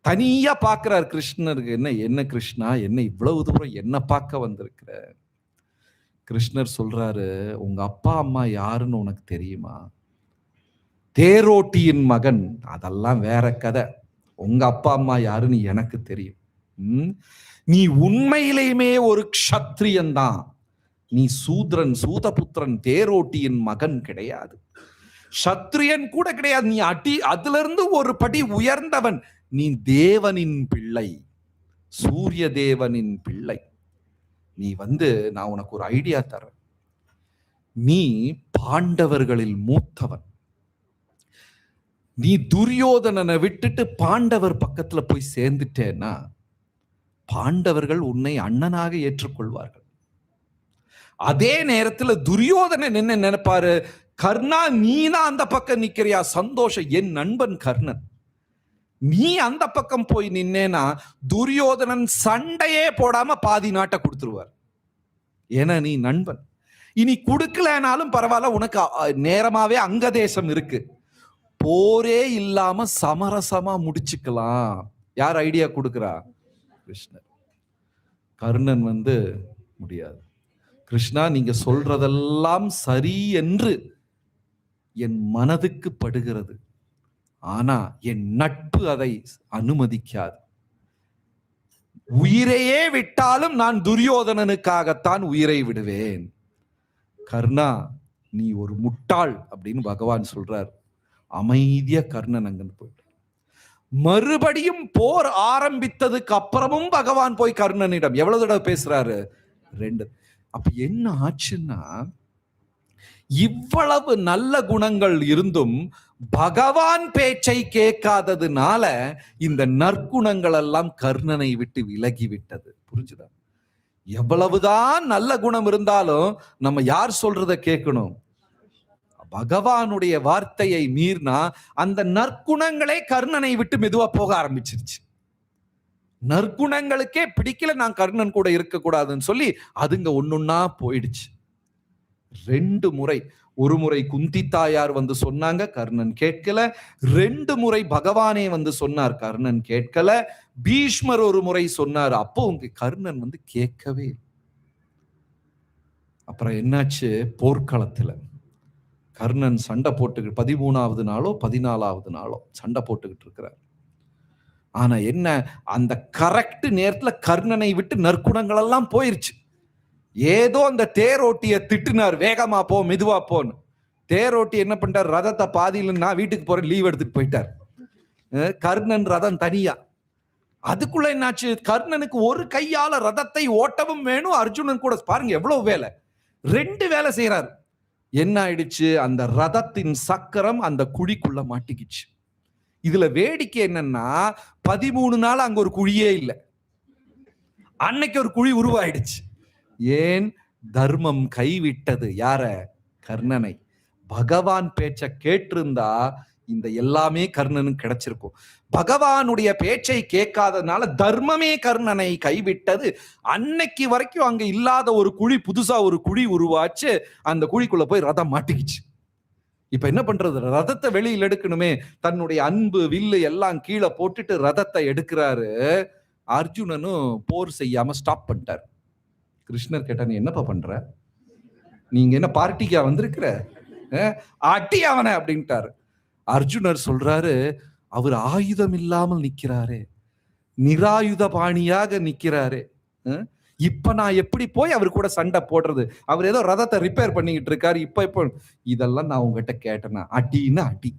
தனியா பார்க்கிறார் கிருஷ்ணருக்கு. என்ன கிருஷ்ணா, என்ன இவ்வளவு தூரம் என்ன பார்க்க வந்திருக்கிற? கிருஷ்ணர் சொல்றாரு, உங்க அப்பா அம்மா யாருன்னு உனக்கு தெரியுமா? தேரோட்டியின் மகன், அதெல்லாம் வேற கதை. உங்க அப்பா அம்மா யாருன்னு எனக்கு தெரியும். நீ உண்மையிலேயுமே ஒரு க்ஷத்ரியன் தான், நீ சூத்ரன், சூதபுத்திரன், தேரோட்டியின் மகன் கிடையாது, சத்திரியன் கூட கிடையாது. நீ அதுல இருந்து ஒரு படி உயர்ந்தவன், நீ தேவனின் பிள்ளை, சூரிய தேவனின் பிள்ளை. நீ நான் உனக்கு ஒரு ஐடியா தரேன். நீ பாண்டவர்களில் மூத்தவன். நீ துரியோதனனை விட்டுட்டு பாண்டவர் பக்கத்துல போய் சேர்ந்துட்டேன்னா பாண்டவர்கள் உன்னை அண்ணனாக ஏற்றுக்கொள்வார்கள். அதே நேரத்துல துரியோதனன் என்ன நினைப்பாரு, கர்ணா நீதான் அந்த பக்கம் நிக்கிறியா, சந்தோஷம், என் நண்பன் கர்ணன். நீ அந்த பக்கம் போய் நின்னேனா துரியோதனன் சண்டையே போடாம பாதி நாட்டை கொடுத்துருவார். ஏன்னா நீ நண்பன். இனி கொடுக்கலனாலும் பரவாயில்ல, உனக்கு நேரமாவே அங்க தேசம் இருக்கு, போரே இல்லாம சமரசமா முடிச்சுக்கலாம். யார் ஐடியா கொடுக்கிறா? கிருஷ்ணர். கர்ணன் முடியாது. கிருஷ்ணா நீங்க சொல்றதெல்லாம் சரி என்று என் மனதுக்கு படுகிறது, ஆனா என் நட்பு அதை அனுமதிக்காது. உயிரையே விட்டாலும் நான் துரியோதனனுக்காகத்தான் உயிரை விடுவேன். கர்ணா நீ ஒரு முட்டாள் அப்படின்னு பகவான் சொல்றார். அமைதியா கர்ணன் அங்க போயிட்டு, மறுபடியும் போர் ஆரம்பித்ததுக்கு அப்புறமும் பகவான் போய் கர்ணனிடம் எவ்வளவு தடவை பேசுறாரு? 2. அப்ப என்ன ஆச்சுன்னா, இவ்வளவு நல்ல குணங்கள் இருந்தும் பகவான் பேச்சை கேட்காததுனால இந்த நற்குணங்கள் எல்லாம் கர்ணனை விட்டு விலகி விட்டது. புரிஞ்சுதா? எவ்வளவுதான் நல்ல குணம் இருந்தாலும் நம்ம யார் சொல்றத கேட்கணும்? பகவானுடைய வார்த்தையை மீறினா அந்த நற்குணங்களே கர்ணனை விட்டு மெதுவா போக ஆரம்பிச்சிருச்சு. நற்குணங்களுக்கே பிடிக்கல, நான் கர்ணன் கூட இருக்க கூடாதுன்னு சொல்லி அதுங்க ஒன்னொன்னா போயிடுச்சு. 2 முறை, ஒரு முறை குந்தி தாயார் சொன்னாங்க, கர்ணன் கேட்கல. 2 முறை பகவானே சொன்னார், கர்ணன் கேட்கல. பீஷ்மர் ஒரு முறை சொன்னார், அப்போ உங்க கர்ணன் கேட்கவே. அப்புறம் என்னாச்சு, போர்க்களத்துல கர்ணன் சண்டை போட்டுக்கிட்டு 13வது நாளோ 14வது நாளோ சண்டை போட்டுக்கிட்டு இருக்கிறார். ஆனா என்ன, அந்த கரெக்ட் நேரத்துல கர்ணனை விட்டு நற்குணங்கள் எல்லாம் போயிருச்சு. ஏதோ அந்த தேரோட்டிய திட்டுனார், வேகமா போ, மெதுவா போன்னு. தேரோட்டி என்ன பண்ணிட்டார், ரதத்தை பாதியில நான் வீட்டுக்கு போறேன் லீவ் எடுத்துட்டு போயிட்டார். கர்ணன் ரதம் தனியா. அதுக்குள்ள என்னாச்சு, கர்ணனுக்கு ஒரு கையால ரதத்தை ஓட்டவும் வேணும், அர்ஜுனன் கூட பாருங்க எவ்வளவு வேலை, 2 வேலை செய்யறாரு. என்ன ஆயிடுச்சு, அந்த ரதத்தின் சக்கரம் அந்த குழிக்குள்ள மாட்டிக்கிச்சு. இதுல வேடிக்கை என்னன்னா, 13 நாள் அங்க ஒரு குழியே இல்லை, அன்னைக்கு ஒரு குழி உருவாயிடுச்சு. ஏன்? தர்மம் கைவிட்டது யார? கர்ணனை. பகவான் பேச்ச கேட்டிருந்தா இந்த எல்லாமே கர்ணனுக்கு கிடைச்சிருக்கும். பகவானுடைய பேச்சை கேட்காதனால தர்மமே கர்ணனை கைவிட்டது. அன்னைக்கு வரைக்கும் அங்க இல்லாத ஒரு குழி, புதுசா ஒரு குழி உருவாச்சு. அந்த குழிக்குள்ள போய் ரதம் மாட்டிக்கிச்சு. இப்ப என்ன பண்றது, ரதத்தை வெளியில் எடுக்கணுமே. தன்னுடைய அன்பு வில்லு எல்லாம் கீழே போட்டுட்டு ரதத்தை எடுக்கிறாரு. அர்ஜுனனும் போர் செய்யாம ஸ்டாப் பண்ணிட்டார். கிருஷ்ணர் கேட்டா, நீ என்னப்பா பண்ற? நீங்க என்ன பார்ட்டிக்கா வந்திருக்கிற? அட்டி அவனை அப்படின்ட்டாரு. அர்ஜுனர் சொல்றாரு, அவர் ஆயுதம் இல்லாமல் நிக்கிறாரே, நிராயுத பாணியாக நிக்கிறாரே, இப்ப நான் எப்படி போய் அவர் கூட சண்டை போடுறது? அவர் ஏதோ ரதத்தை ரிப்பேர் பண்ணிக்கிட்டு இருக்காரு. இப்ப இதெல்லாம் நான் உங்ககிட்ட கேட்டேன்னா அடின்னு அடி.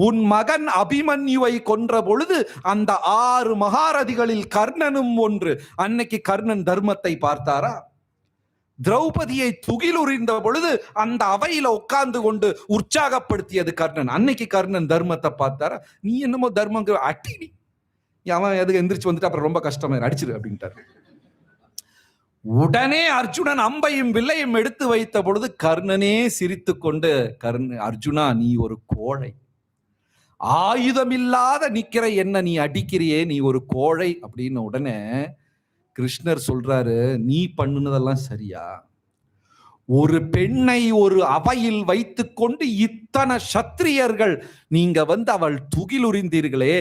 உன் மகன் அபிமன்யுவை கொன்ற பொழுது அந்த 6 மகாரதிகளில் கர்ணனும் ஒன்று. அன்னைக்கு கர்ணன் தர்மத்தை பார்த்தாரா? திரௌபதியை துகிலுரிந்த பொழுது அந்த அவையில உட்கார்ந்து கொண்டு உற்சாகப்படுத்தியது கர்ணன். அன்னைக்கு கர்ணன் தர்மத்தை பார்த்தாரா? நீ என்னமோ தர்மம் அட்டி, அவன் எதுக்கு எந்திரிச்சு வந்துட்டு அப்புறம் ரொம்ப கஷ்டமா அடிச்சிரு அப்படின்ட்டார். உடனே அர்ஜுனன் அம்பையும் வில்லையும் எடுத்து வைத்த பொழுது கர்ணனே சிரித்து கொண்டு, அர்ஜுனா நீ ஒரு கோழை, ஆயுதமில்லாத நிக்கிற என்ன நீ அடிக்கிறியே, நீ ஒரு கோழை அப்படின்னு உடனே கிருஷ்ணர் சொல்றாரு, நீ பண்ணுனதெல்லாம் சரியா? ஒரு பெண்ணை ஒரு அவையில் வைத்துக் கொண்டு இத்தனை சத்திரியர்கள் நீங்க அவள் துகிலுரிந்தீர்களே,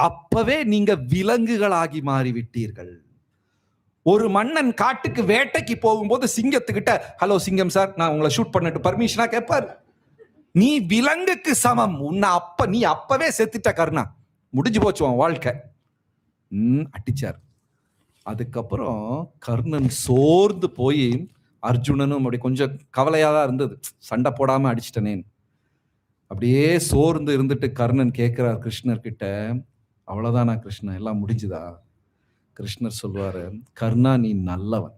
அப்பவே நீங்க விலங்குகளாகி மாறிவிட்டீர்கள். ஒரு மன்னன் காட்டுக்கு வேட்டைக்கு போகும்போது சிங்கத்துக்கிட்ட, ஹலோ சிங்கம் சார், நான் உங்களை ஷூட் பண்ணிட்டு பர்மிஷனா கேட்பார்? நீ விலங்குக்கு சமம். நீ அப்பவே செத்துட்ட கர்ணா, முடிஞ்சு போச்சு உன் வாழ்க்கை. அடிச்சார். அதுக்கப்புறம் கர்ணன் சோர்ந்து போய், அர்ஜுனனும் அப்படி கொஞ்சம் கவலையா தான் இருந்தது, சண்டை போடாம அடிச்சிட்டனேன். அப்படியே சோர்ந்து இருந்துட்டு கர்ணன் கேட்கிறார் கிருஷ்ணர் கிட்ட, அவ்வளவுதானா கிருஷ்ணன், எல்லாம் முடிஞ்சுதா? கிருஷ்ணர் சொல்வாரு, கர்ணா நீ நல்லவன்,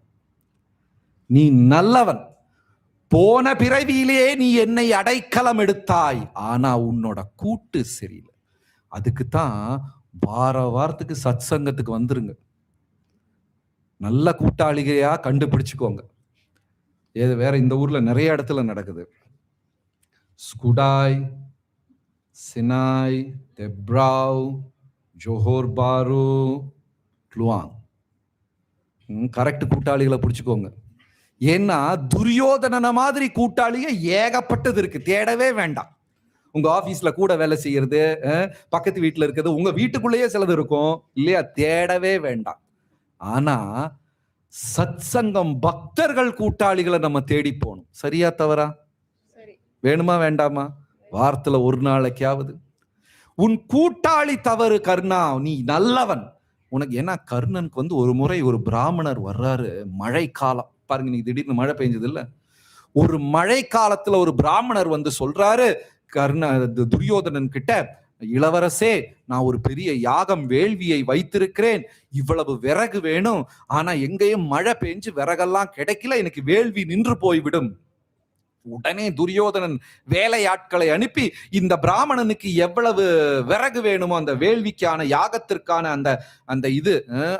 நீ நல்லவன். போன பிறவியிலே நீ என்னை அடைக்கலம் எடுத்தாய், ஆனா உன்னோட கூட்டு சரியில்லை. அதுக்குத்தான் வாரத்துக்கு சத் சங்கத்துக்கு வந்துருங்க. நல்ல கூட்டாளிகையா கண்டுபிடிச்சுக்கோங்க. வேற இந்த ஊர்ல நிறைய இடத்துல நடக்குது. ஸ்குடாய், சினாய், தெப்ராவ், ஜோஹர் பாரு, லுவாங், கரெக்ட் கூட்டாளிகளை பிடிச்சுக்கோங்க. ஏன்னா துரியோதனன மாதிரி கூட்டாளிக ஏகப்பட்டது இருக்கு, தேடவே வேண்டாம். உங்க ஆபீஸ்ல கூட வேலை செய்யறது, பக்கத்து வீட்டுல இருக்கிறது, உங்க வீட்டுக்குள்ளேயே சிலது இருக்கும் இல்லையா, தேடவே வேண்டாம். ஆனா சத் சங்கம் பக்தர்கள் கூட்டாளிகளை நம்ம தேடி போகணும். சரியா தவறா? வேணுமா வேண்டாமா? வாரத்துல ஒரு நாளைக்காவது உன் கூட்டாளி தவறு கர்ணா, நீ நல்லவன் உனக்கு. ஏன்னா கர்ணனுக்கு ஒரு முறை ஒரு பிராமணர் வர்றாரு, மழை காலம் பாருங்க, நீங்க திடீர்னு மழை பெஞ்சது இல்ல, ஒரு மழை காலத்துல ஒரு பிராமணர் சொல்றாரு துரியோதனன் கிட்ட, இளவரசே நான் ஒரு பெரிய யாகம் வேள்வியை வைத்திருக்கிறேன், இவ்வளவு விறகு வேணும், ஆனா எங்கேயும் மழை பெஞ்சு விறகெல்லாம் கிடைக்கல, எனக்கு வேள்வி நின்று போய்விடும். உடனே துரியோதனன் வேலையாட்களை அனுப்பி இந்த பிராமணனுக்கு எவ்வளவு விறகு வேணுமோ அந்த வேள்விக்கான யாகத்திற்கான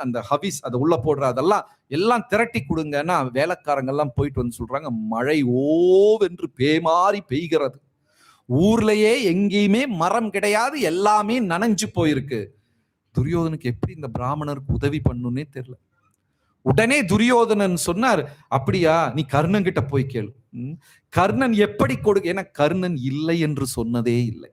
அந்த ஹவிஸ் அதை உள்ள போடுற அதெல்லாம் எல்லாம் திரட்டி கொடுங்கன்னா வேலைக்காரங்கெல்லாம் போயிட்டு சொல்றாங்க, மழை ஓவென்று பேமாறி பெய்கிறது, ஊர்லயே எங்கேயுமே மரம் கிடையாது, எல்லாமே நனைஞ்சு போயிருக்கு. துரியோதனுக்கு எப்படி இந்த பிராமணருக்கு உதவி பண்ணுன்னே தெரியல. உடனே துரியோதனன் சொன்னார், அப்படியா, நீ கர்ணன் கிட்ட போய் கேளு. கர்ணன் எப்படி ஏன்னா கர்ணன் இல்லை என்று சொன்னதே இல்லை,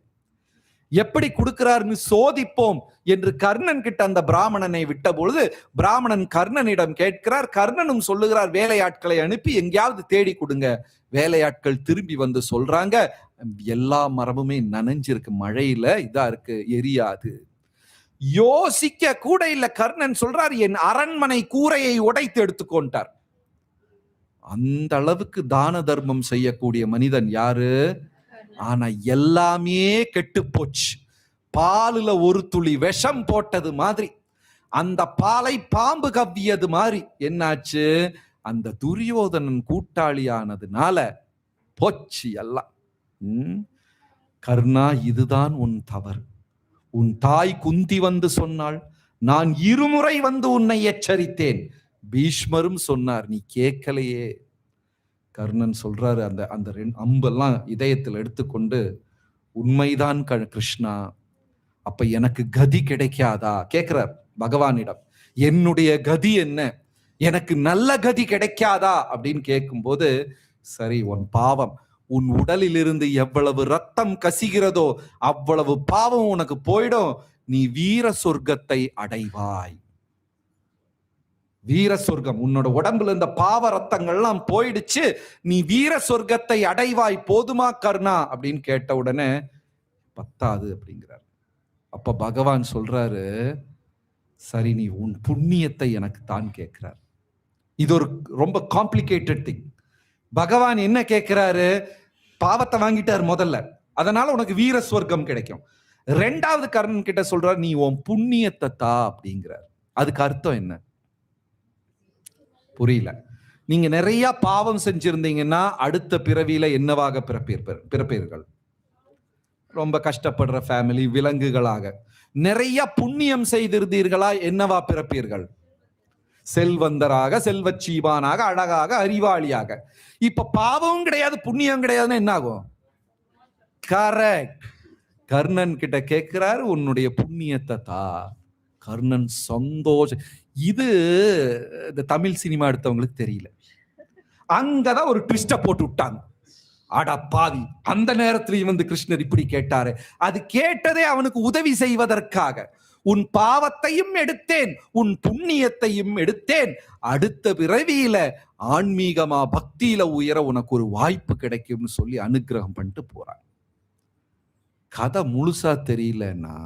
எப்படி கொடுக்கிறார்னு சோதிப்போம் என்று கர்ணன் கிட்ட அந்த பிராமணனை விட்ட பொழுது பிராமணன் கர்ணனிடம் கேட்கிறார். கர்ணனும் சொல்லுகிறார், வேலையாட்களை அனுப்பி எங்கேயாவது தேடி கொடுங்க. வேலையாட்கள் திரும்பி சொல்றாங்க, எல்லா மரமுமே நனைஞ்சிருக்கு, மழையில இதா இருக்கு, எரியாது. யோசிக்க கூட இல்ல, கர்ணன் சொல்றார், என் அரண்மனை கூரையை உடைத்து எடுத்துக்கொண்டார். அந்த அளவுக்கு தான தர்மம் செய்யக்கூடிய மனிதன் யாரு? ஆனா எல்லாமே கெட்டு போச்சு. பாலுல ஒரு துளி விஷம் போட்டது மாதிரி, அந்த பாலை பாம்பு கவ்வியது மாதிரி என்னாச்சு? அந்த துரியோதனன் கூட்டாளியானதுனால போச்சு எல்லாம். கர்ணா, இதுதான் உன் தவறு. உன் தாய் குந்தி சொன்னாள், நான் இருமுறை உன்னை எச்சரித்தேன். பீஷ்மரும் சொன்னார், நீ கேட்கலையே. கர்ணன் சொல்றாரு, அந்த அம்பெல்லாம் இதயத்தில் எடுத்துக்கொண்டு, உண்மைதான் கிருஷ்ணா, அப்ப எனக்கு கதி கிடைக்காதா கேட்கிறார் பகவானிடம். என்னுடைய கதி என்ன, எனக்கு நல்ல கதி கிடைக்காதா அப்படின்னு கேட்கும்போது, சரி, உன் பாவம், உன் உடலில் இருந்து எவ்வளவு ரத்தம் கசிகிறதோ அவ்வளவு பாவம் உனக்கு போயிடும். நீ வீர சொர்க்கத்தை அடைவாய். வீர சொர்க்கம், உன்னோட உடம்புல இந்த பாவ ரத்தங்கள்லாம் போயிடுச்சு, நீ வீர சொர்க்கத்தை அடைவாய், போதுமா கர்ணா அப்படின்னு கேட்ட உடனே பத்தாது அப்படிங்கிறார். அப்ப பகவான் சொல்றாரு, சரி நீ உன் புண்ணியத்தை எனக்கு தான் கேட்கிறார். இது ஒரு ரொம்ப காம்ப்ளிகேட்டட் திங். பகவான் என்ன கேட்கிறாரு? பாவத்தை வாங்கிட்டார் முதல்ல, அதனால உனக்கு வீர சொர்க்கம் கிடைக்கும். ரெண்டாவது கர்ணன் கிட்ட சொல்றாரு, நீ உன் புண்ணியத்தை தா அப்படிங்கிறார். அதுக்கு அர்த்தம் என்ன புரியல. நீங்க நிறைய பாவம் செஞ்சிருந்தீங்கன்னா அடுத்த பிறவியில என்னவாக பிறப்பீர்கள்? ரொம்ப கஷ்டப்படுற ஃபேமிலி, விலங்குகளாக. நிறைய புண்ணியம் செய்திருந்தீர்களா, என்னவா பிறப்பீர்கள்? செல்வந்தராக, செல்வச்சீவானாக, அழகாக, அறிவாளியாக. இப்ப பாவமும் கிடையாது புண்ணியம் கிடையாதுன்னா என்ன ஆகும்? கரெக்ட். கர்ணன் கிட்ட கேட்கிறாரு, உன்னுடைய புண்ணியத்தை தா. கர்ணன் சந்தோஷம். இது இந்த தமிழ் சினிமா எடுத்தவங்களுக்கு தெரியல. அங்கதான் ஒரு ட்விஸ்ட போட்டு விட்டாங்க. அட பாவி, அந்த நேரத்திலையும் வந்து கிருஷ்ணர் இப்படி கேட்டாரு. அது கேட்டதே அவனுக்கு உதவி செய்வதற்காக. உன் பாவத்தையும் எடுத்தேன், உன் புண்ணியத்தையும் எடுத்தேன், அடுத்த பிறவியில ஆன்மீகமா பக்தியில உயர உனக்கு ஒரு வாய்ப்பு கிடைக்கும்னு சொல்லி அனுகிரகம் பண்ணிட்டு போறான். கதை முழுசா தெரியலன்னா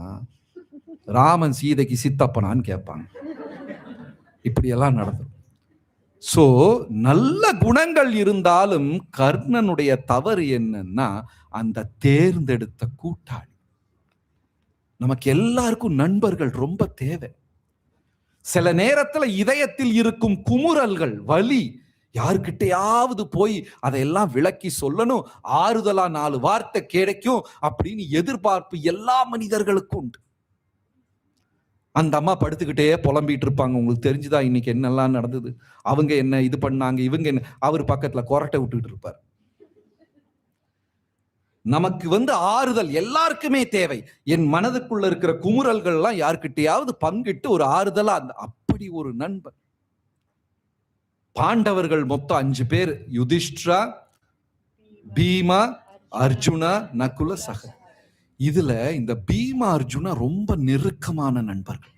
ராமன் சீதைக்கு சித்தப்பனான்னு கேட்பாங்க. இப்படியெல்லாம் நடந்தது. சோ நல்ல குணங்கள் இருந்தாலும் கர்ணனுடைய தவறு என்னன்னா அந்த தேர்ந்தெடுத்த கூட்டாளி. நமக்கு எல்லாருக்கும் நண்பர்கள் ரொம்ப தேவை. சில நேரத்துல இதயத்தில் இருக்கும் குமுறல்கள், வலி, யாருக்கிட்டையாவது போய் அதையெல்லாம் விளக்கி சொல்லணும், ஆறுதலா 4 வார்த்தை கிடைக்கும் அப்படின்னு எதிர்பார்ப்பு எல்லா மனிதர்களுக்கும் உண்டு. அந்த அம்மா படுத்துக்கிட்டே புலம்பிட்டு இருப்பாங்க. உங்களுக்கு தெரிஞ்சுதா இன்னைக்கு என்னெல்லாம் நடந்தது, அவங்க என்ன இது பண்ணாங்க, இவங்க என்ன, அவர் பக்கத்துல கொரட்டை விட்டுக்கிட்டு இருப்பார். நமக்கு வந்து ஆறுதல் எல்லாருக்குமே தேவை. என் மனதுக்குள்ள இருக்கிற குமுறல்கள் எல்லாம் யாருக்கிட்டையாவது பங்கிட்டு ஒரு ஆறுதலா, அப்படி ஒரு நண்பர். பாண்டவர்கள் மொத்தம் 5 பேர். யுதிஷ்டிரா, பீமா, அர்ஜுனா, நகுல, சக. இதுல இந்த பீமா அர்ஜுனா ரொம்ப நெருக்கமான நண்பர்கள்.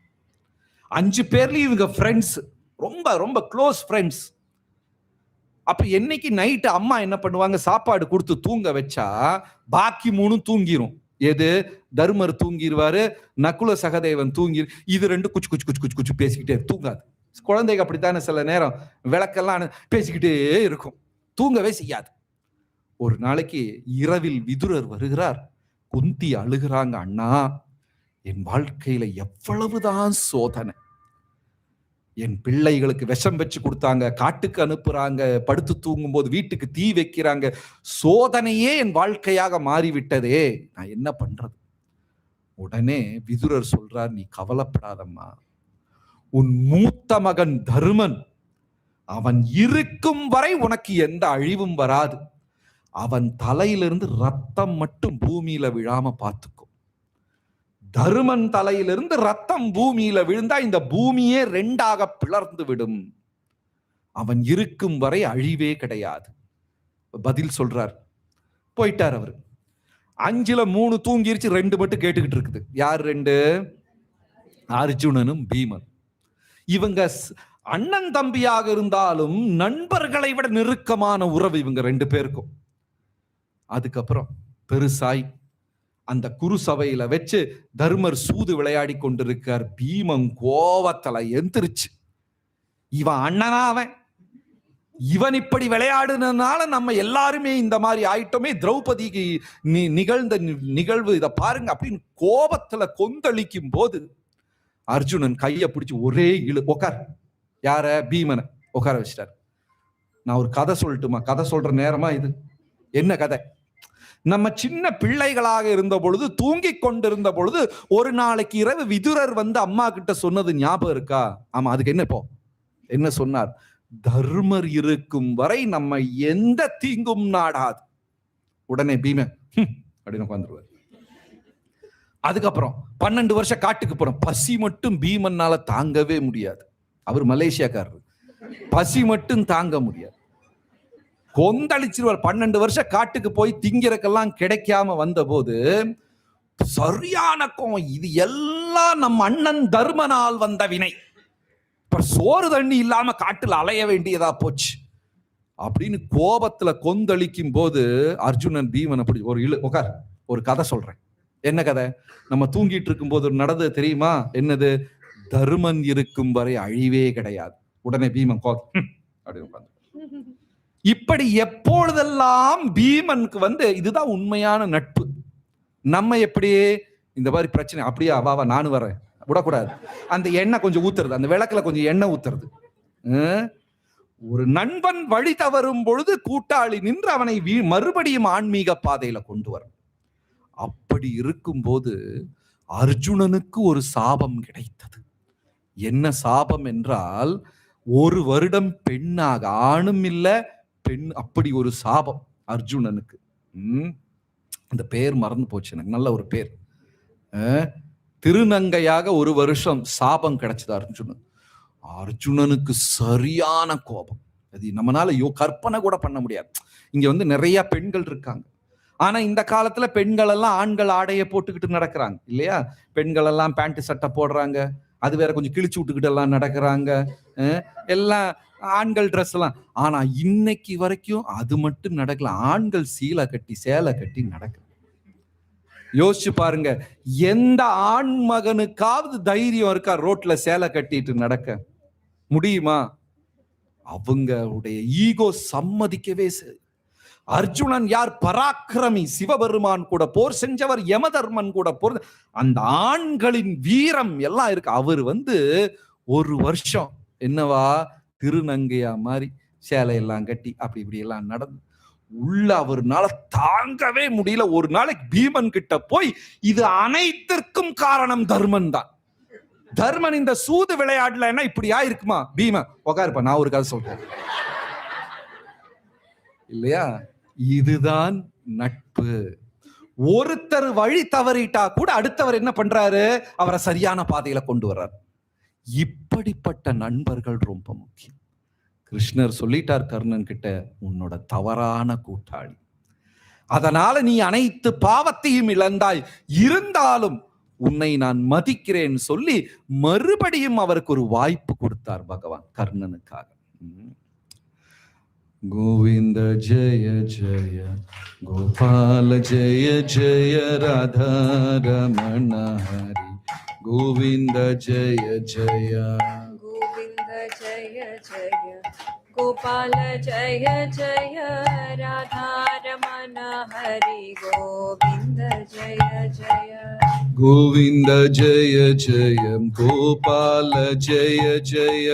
5 பேர்லயும் இவங்க ஃப்ரெண்ட்ஸ், ரொம்ப ரொம்ப க்ளோஸ் ஃப்ரெண்ட்ஸ். அப்ப என்னைக்கு நைட்டு அம்மா என்ன பண்ணுவாங்க, சாப்பாடு கொடுத்து தூங்க வச்சா பாக்கி 3 தூங்கிரும். எது? தர்மர் தூங்கிடுவாரு, நகுல சகதேவன் தூங்கி, இது 2 குச்சு குச்சு குச்சு குச்சு குச்சு பேசிக்கிட்டே தூங்காது. குழந்தைங்க அப்படித்தானே, சில நேரம் விளக்கெல்லாம் பேசிக்கிட்டே இருக்கும், தூங்கவே செய்யாது. ஒரு நாளைக்கு இரவில் விதுரர் வருகிறார். குந்தி அழுகிறாங்க, அண்ணா என் வாழ்க்கையில எவ்வளவுதான் சோதனை, என் பிள்ளைகளுக்கு விஷம் வச்சு கொடுத்தாங்க, காட்டுக்கு அனுப்புறாங்க, படுத்து தூங்கும் போது வீட்டுக்கு தீ வைக்கிறாங்க, சோதனையே என் வாழ்க்கையாக மாறிவிட்டதே, நான் என்ன பண்றது? உடனே விதுரர் சொல்றார், நீ கவலைப்படாதம்மா, உன் மூத்த மகன் தருமன், அவன் இருக்கும் வரை உனக்கு எந்த அழிவும் வராது. அவன் தலையிலிருந்து ரத்தம் மட்டும் பூமியில விழாம பார்த்துக்கும். தருமன் தலையிலிருந்து ரத்தம் பூமியில விழுந்தா இந்த பூமியே 2ஆக பிளர்ந்து விடும். அவன் இருக்கும் வரை அழிவே கிடையாது. பதில் சொல்றார். போயிட்டார் அவரு. 5ல 3 தூங்கிருச்சு, 2 மட்டும் கேட்டுக்கிட்டு இருக்குது. யார் 2? அர்ஜுனனும் பீமன். இவங்க அண்ணன் தம்பியாக இருந்தாலும் நண்பர்களை விட நெருக்கமான உறவு இவங்க 2 பேருக்கும். அதுக்கப்புறம் பெருசாய் அந்த குரு சபையில வச்சு தர்மர் சூது விளையாடி கொண்டிருக்கார். பீமன் கோவத்துல எந்திரிச்சு, இவன் அண்ணனா, இவன் இப்படி விளையாடுனால நம்ம எல்லாருமே இந்த மாதிரி ஆயிட்டோமே, திரௌபதிக்கு நிகழ்ந்த நிகழ்வு இதை பாருங்க அப்படின்னு கோபத்துல கொந்தளிக்கும் போது அர்ஜுனன் கையை பிடிச்சு ஒரே இழு, உட்கார். யார? பீமனை உட்கார வச்சிட்டார். நான் ஒரு கதை சொல்லட்டுமா? கதை சொல்ற நேரமா இது? என்ன கதை? நம்ம சின்ன பிள்ளைகளாக இருந்த பொழுது, தூங்கி கொண்டிருந்த பொழுது, ஒரு நாளைக்கு இரவு விதுரர் வந்து அம்மா கிட்ட சொன்னது ஞாபகம் இருக்கா? ஆமா, அதுக்கு என்ன இப்போ என்ன சொன்னார்? தர்மர் இருக்கும் வரை நம்ம எந்த தீங்கும் நாடாது. உடனே பீமன் அப்படின்னு உட்காந்துருவார். அதுக்கப்புறம் 12 வருஷம் காட்டுக்கு போறோம். பசி மட்டும் பீமன்னால தாங்கவே முடியாது. அவர் மலேசியாக்காரர், பசி மட்டும் தாங்க முடியாது, கொந்தளிச்சிருவார். 12 வருஷம் காட்டுக்கு போய் திங்கிறக்கெல்லாம் கிடைக்காம வந்த போது சரியான கோவம். இது எல்லாம் நம் அண்ணன் தர்மனால் வந்த வினை. இப்ப சோறு தண்ணி இல்லாம காட்டுல அலைய வேண்டியதா போச்சு அப்படின்னு கோபத்துல கொந்தளிக்கும் போது அர்ஜுனன் பீமன் அப்படி உட்கார், ஒரு கதை சொல்றேன். என்ன கதை? நம்ம தூங்கிட்டு இருக்கும் போது நடந்தது தெரியுமா? என்னது? தர்மன் இருக்கும் வரை அழிவே கிடையாது. உடனே பீமன் அப்படி உட்கார்ந்து. இப்படி எப்பொழுதெல்லாம் பீமனுக்கு இதுதான் உண்மையான நட்பு. நம்ம எப்படி இந்த மாதிரி பிரச்சனை, அப்படியா வா நானும் வரேன், விடக்கூடாது. அந்த எண்ணெய் கொஞ்சம் ஊத்துறது, அந்த விளக்குல கொஞ்சம் எண்ணெய் ஊத்துறது. ஒரு நண்பன் வழி தவறும் பொழுது கூட்டாளி நின்று அவனை மறுபடியும் ஆன்மீக பாதையில கொண்டு வரும். அப்படி இருக்கும்போது அர்ஜுனனுக்கு ஒரு சாபம் கிடைத்தது. என்ன சாபம் என்றால், 1 வருடம் பெண்ணாக, ஆணும் இல்ல பெண், அப்படி ஒரு சாபம் அர்ஜுனனுக்கு. அந்த பேர் மறந்து போச்சு எனக்கு, நல்ல ஒரு பேர். திருநங்கையாக 1 வருஷம் சாபம் கிடைச்சது அர்ஜுனன். அர்ஜுனனுக்கு சரியான கோபம். அது நம்மளால கற்பனை கூட பண்ண முடியாது. இங்க நிறைய பெண்கள் இருக்காங்க. ஆனா இந்த காலத்துல பெண்கள் எல்லாம் ஆண்கள் ஆடையை போட்டுக்கிட்டு நடக்கிறாங்க இல்லையா? பெண்கள் எல்லாம் பேண்ட் சட்டை போடுறாங்க, அது வேற கொஞ்சம் கிழிச்சு விட்டுக்கிட்டு எல்லாம் நடக்கிறாங்க, எல்லாம் ஆண்கள் ட்ரெஸ் எல்லாம். ஆனா இன்னைக்கு வரைக்கும் அது மட்டும் நடக்கல. ஆண்கள் சேலை கட்டி நடக்க. யோசிச்சு பாருங்க, எந்த ஆண் மகனுக்காவது தைரியம் இருக்கா ரோட்ல சேலை கட்டிட்டு நடக்க முடியுமா? அவங்களுடைய ஈகோ சம்மதிக்கவே. அர்ஜுனன் யார்? பராக்கிரமி, சிவபெருமான் கூட போர் செஞ்சவர், யமதர்மன் கூட போர். அந்த ஆண்களின் வீரம் எல்லாம் இருக்கு. அவர் 1 வருஷம் என்னவா திருநங்கையா மாதிரி சேலையெல்லாம் கட்டி அப்படி இப்படி எல்லாம் நடந்து உள்ள அவர்னால தாங்கவே முடியல. ஒரு நாளைக்கு பீமன் கிட்ட போய், இது அனைத்திற்கும் காரணம் தர்மன் தான். தர்மன் இந்த சூது விளையாடல என்ன இப்படி ஆயிருக்குமா? பீமன் உட்காருப்பா, நான் ஒரு கதை சொல்றேன் இல்லையா? இதுதான் நட்பு. ஒருத்தர் வழி தவறிட்டா கூட அடுத்தவர் என்ன பண்றாரு? அவரை சரியான பாதையில கொண்டு வர்றார். இப்படிப்பட்ட நண்பர்கள் ரொம்ப முக்கியம். கிருஷ்ணர் சொல்லிட்டார் கர்ணன் கிட்ட, உன்னோட தவறான கூட்டாளி. அதனால நீ அனைத்து பாவத்தையும் இழந்தாய், இருந்தாலும் உன்னை நான் மதிக்கிறேன் சொல்லி மறுபடியும் அவருக்கு ஒரு வாய்ப்பு கொடுத்தார் பகவான் கர்ணனுக்காக. Govind Jaya Jaya Gopala Jaya Jaya Radha Ramana Hari. Govind Jaya Jaya Govind Jaya Jaya Gopala Jaya Jaya Radha Ramana Hari. Govind Jaya Jaya Govind Jaya Jaya Gopala Jaya Jaya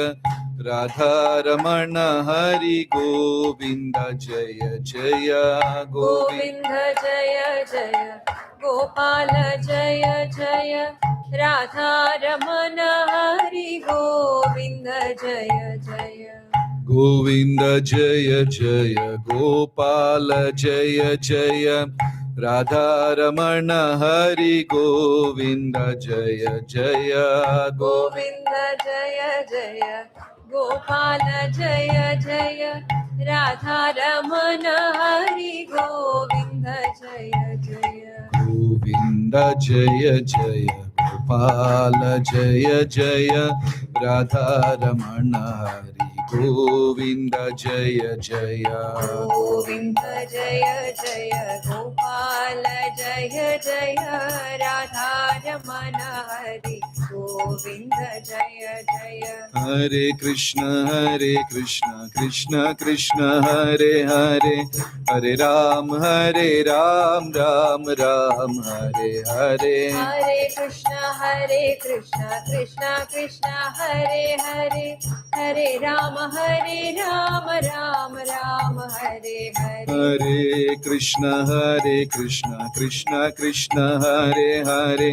Radha Ramana Hari. Govind Jaya Jaya Govind Jaya Jaya Gopala Jaya Jaya Radha Ramana Hari. Govind Jaya Jaya Govind Jaya Jaya Gopala Jaya Jaya Radha Ramana Hari. Govind Jaya Jaya Govind Jaya Jaya Gopala Jaya Jaya Radha Ramana Hari. Govind Jaya Jaya Govind Jaya Jaya Gopala Jaya Jaya Radha Ramana Hari. Govind Jaya Jaya Govind Jaya Jaya Gopala Jaya Jaya Radha Ramana Hari. Govind Jaya Jaya Hare Krishna Krishna Krishna Hare Hare, Hare Ram Ram Ram Hare Hare. Hare Krishna Krishna Krishna Hare Hare, Hare Rama Ram Ram Hare Hare. Hare Krishna Krishna Krishna Hare Hare,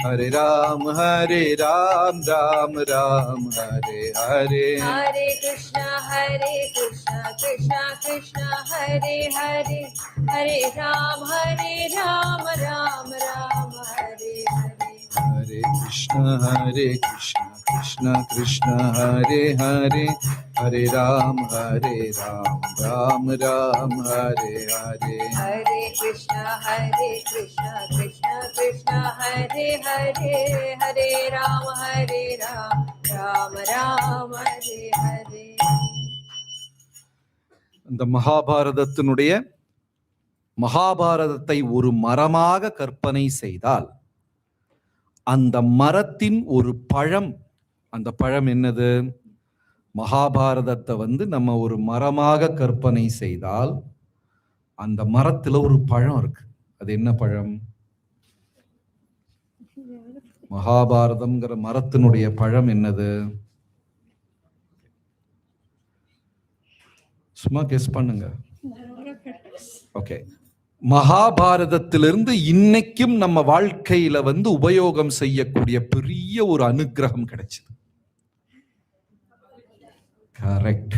Hare Ram Ram Ram Hare Hare. Hare Krishna Krishna Krishna Hare Hare, Hare Ram Ram Ram Hare Hare. Hare Krishna Krishna Krishna Hare Hare, Hare Ram, Ram Ram, Hare Hare. Hare Krishna, Krishna Krishna, Hare Hare, Hare Ram, Ram Ram, Hare Hare. இந்த மகாபாரதத்தை ஒரு மரமாக கற்பனை செய்தால் அந்த மரத்தின் ஒரு பழம், அந்த பழம் என்னது? மகாபாரதத்தை நம்ம ஒரு மரமாக கற்பனை செய்தால் அந்த மரத்துல ஒரு பழம் இருக்கு. அது என்ன பழம்? மகாபாரதம்ங்கிற மரத்தினுடைய பழம் என்னது? சும்மா கெஸ் பண்ணுங்க. ஓகே, மகாபாரதத்திலிருந்து இன்னைக்கும் நம்ம வாழ்க்கையில உபயோகம் செய்யக்கூடிய பெரிய ஒரு அனுகிரகம் கிடைச்சது. கரெக்ட்.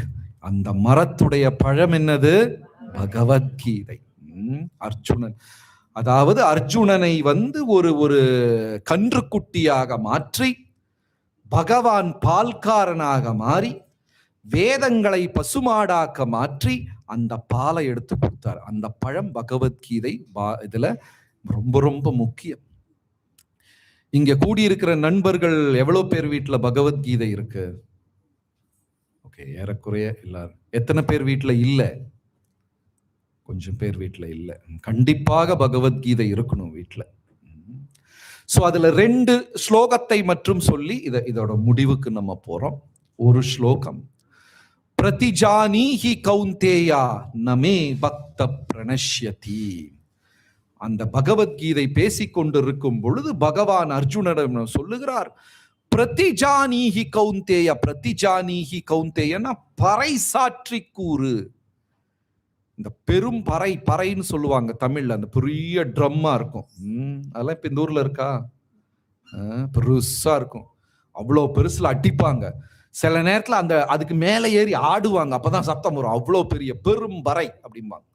அந்த மரத்துடைய பழம் என்னது? பகவத்கீதை. அர்ஜுனன், அதாவது அர்ஜுனனை ஒரு கன்றுக்குட்டியாக மாற்றி பகவான் பால்காரனாக மாறி வேதங்களை பசுமாடாக்க மாற்றி அந்த பாலை எடுத்து கொடுத்தார். அந்த பழம் பகவத்கீதை. இதுல ரொம்ப ரொம்ப முக்கியம். இங்க கூடியிருக்கிற நண்பர்கள் எவ்வளவு பேர் வீட்டுல பகவத்கீதை இருக்கு? ஓகே, ஏறக்குறைய எல்லாரும். எத்தனை பேர் வீட்டுல இல்ல? கொஞ்சம் பேர் வீட்டுல இல்ல. கண்டிப்பாக பகவத்கீதை இருக்கணும் வீட்டுல. சோ அதுல 2 ஸ்லோகத்தை மற்றும் சொல்லி இதோட முடிவுக்கு நம்ம போறோம். ஒரு ஸ்லோகம், பிரதிஜானீஹி கௌந்தேயா நமே பக்த பிரணஷ்யதி. அந்த பகவத்கீதை பேசிக்கொண்டிருக்கும் பொழுது பகவான் அர்ஜுனரிடம் சொல்லுகிறார், பிரதிஜானீஹி கௌந்தேய. பிரதிஜானீஹி கௌந்தேயன்னா பறைசாற்றி கூறு. இந்த பெரும் பறைன்னு சொல்லுவாங்க தமிழ்ல, அந்த பெரிய ட்ரம்மா இருக்கும். அதெல்லாம் இப்ப இந்த ஊர்ல இருக்கா? பெருசா இருக்கும். அவ்வளோ பெருசுல அடிப்பாங்க. சில நேரத்துல அதுக்கு மேல ஏறி ஆடுவாங்க, அப்பதான் சத்தம் வரும். அவ்வளோ பெரிய பெரும் பறை அப்படிம்பாங்க.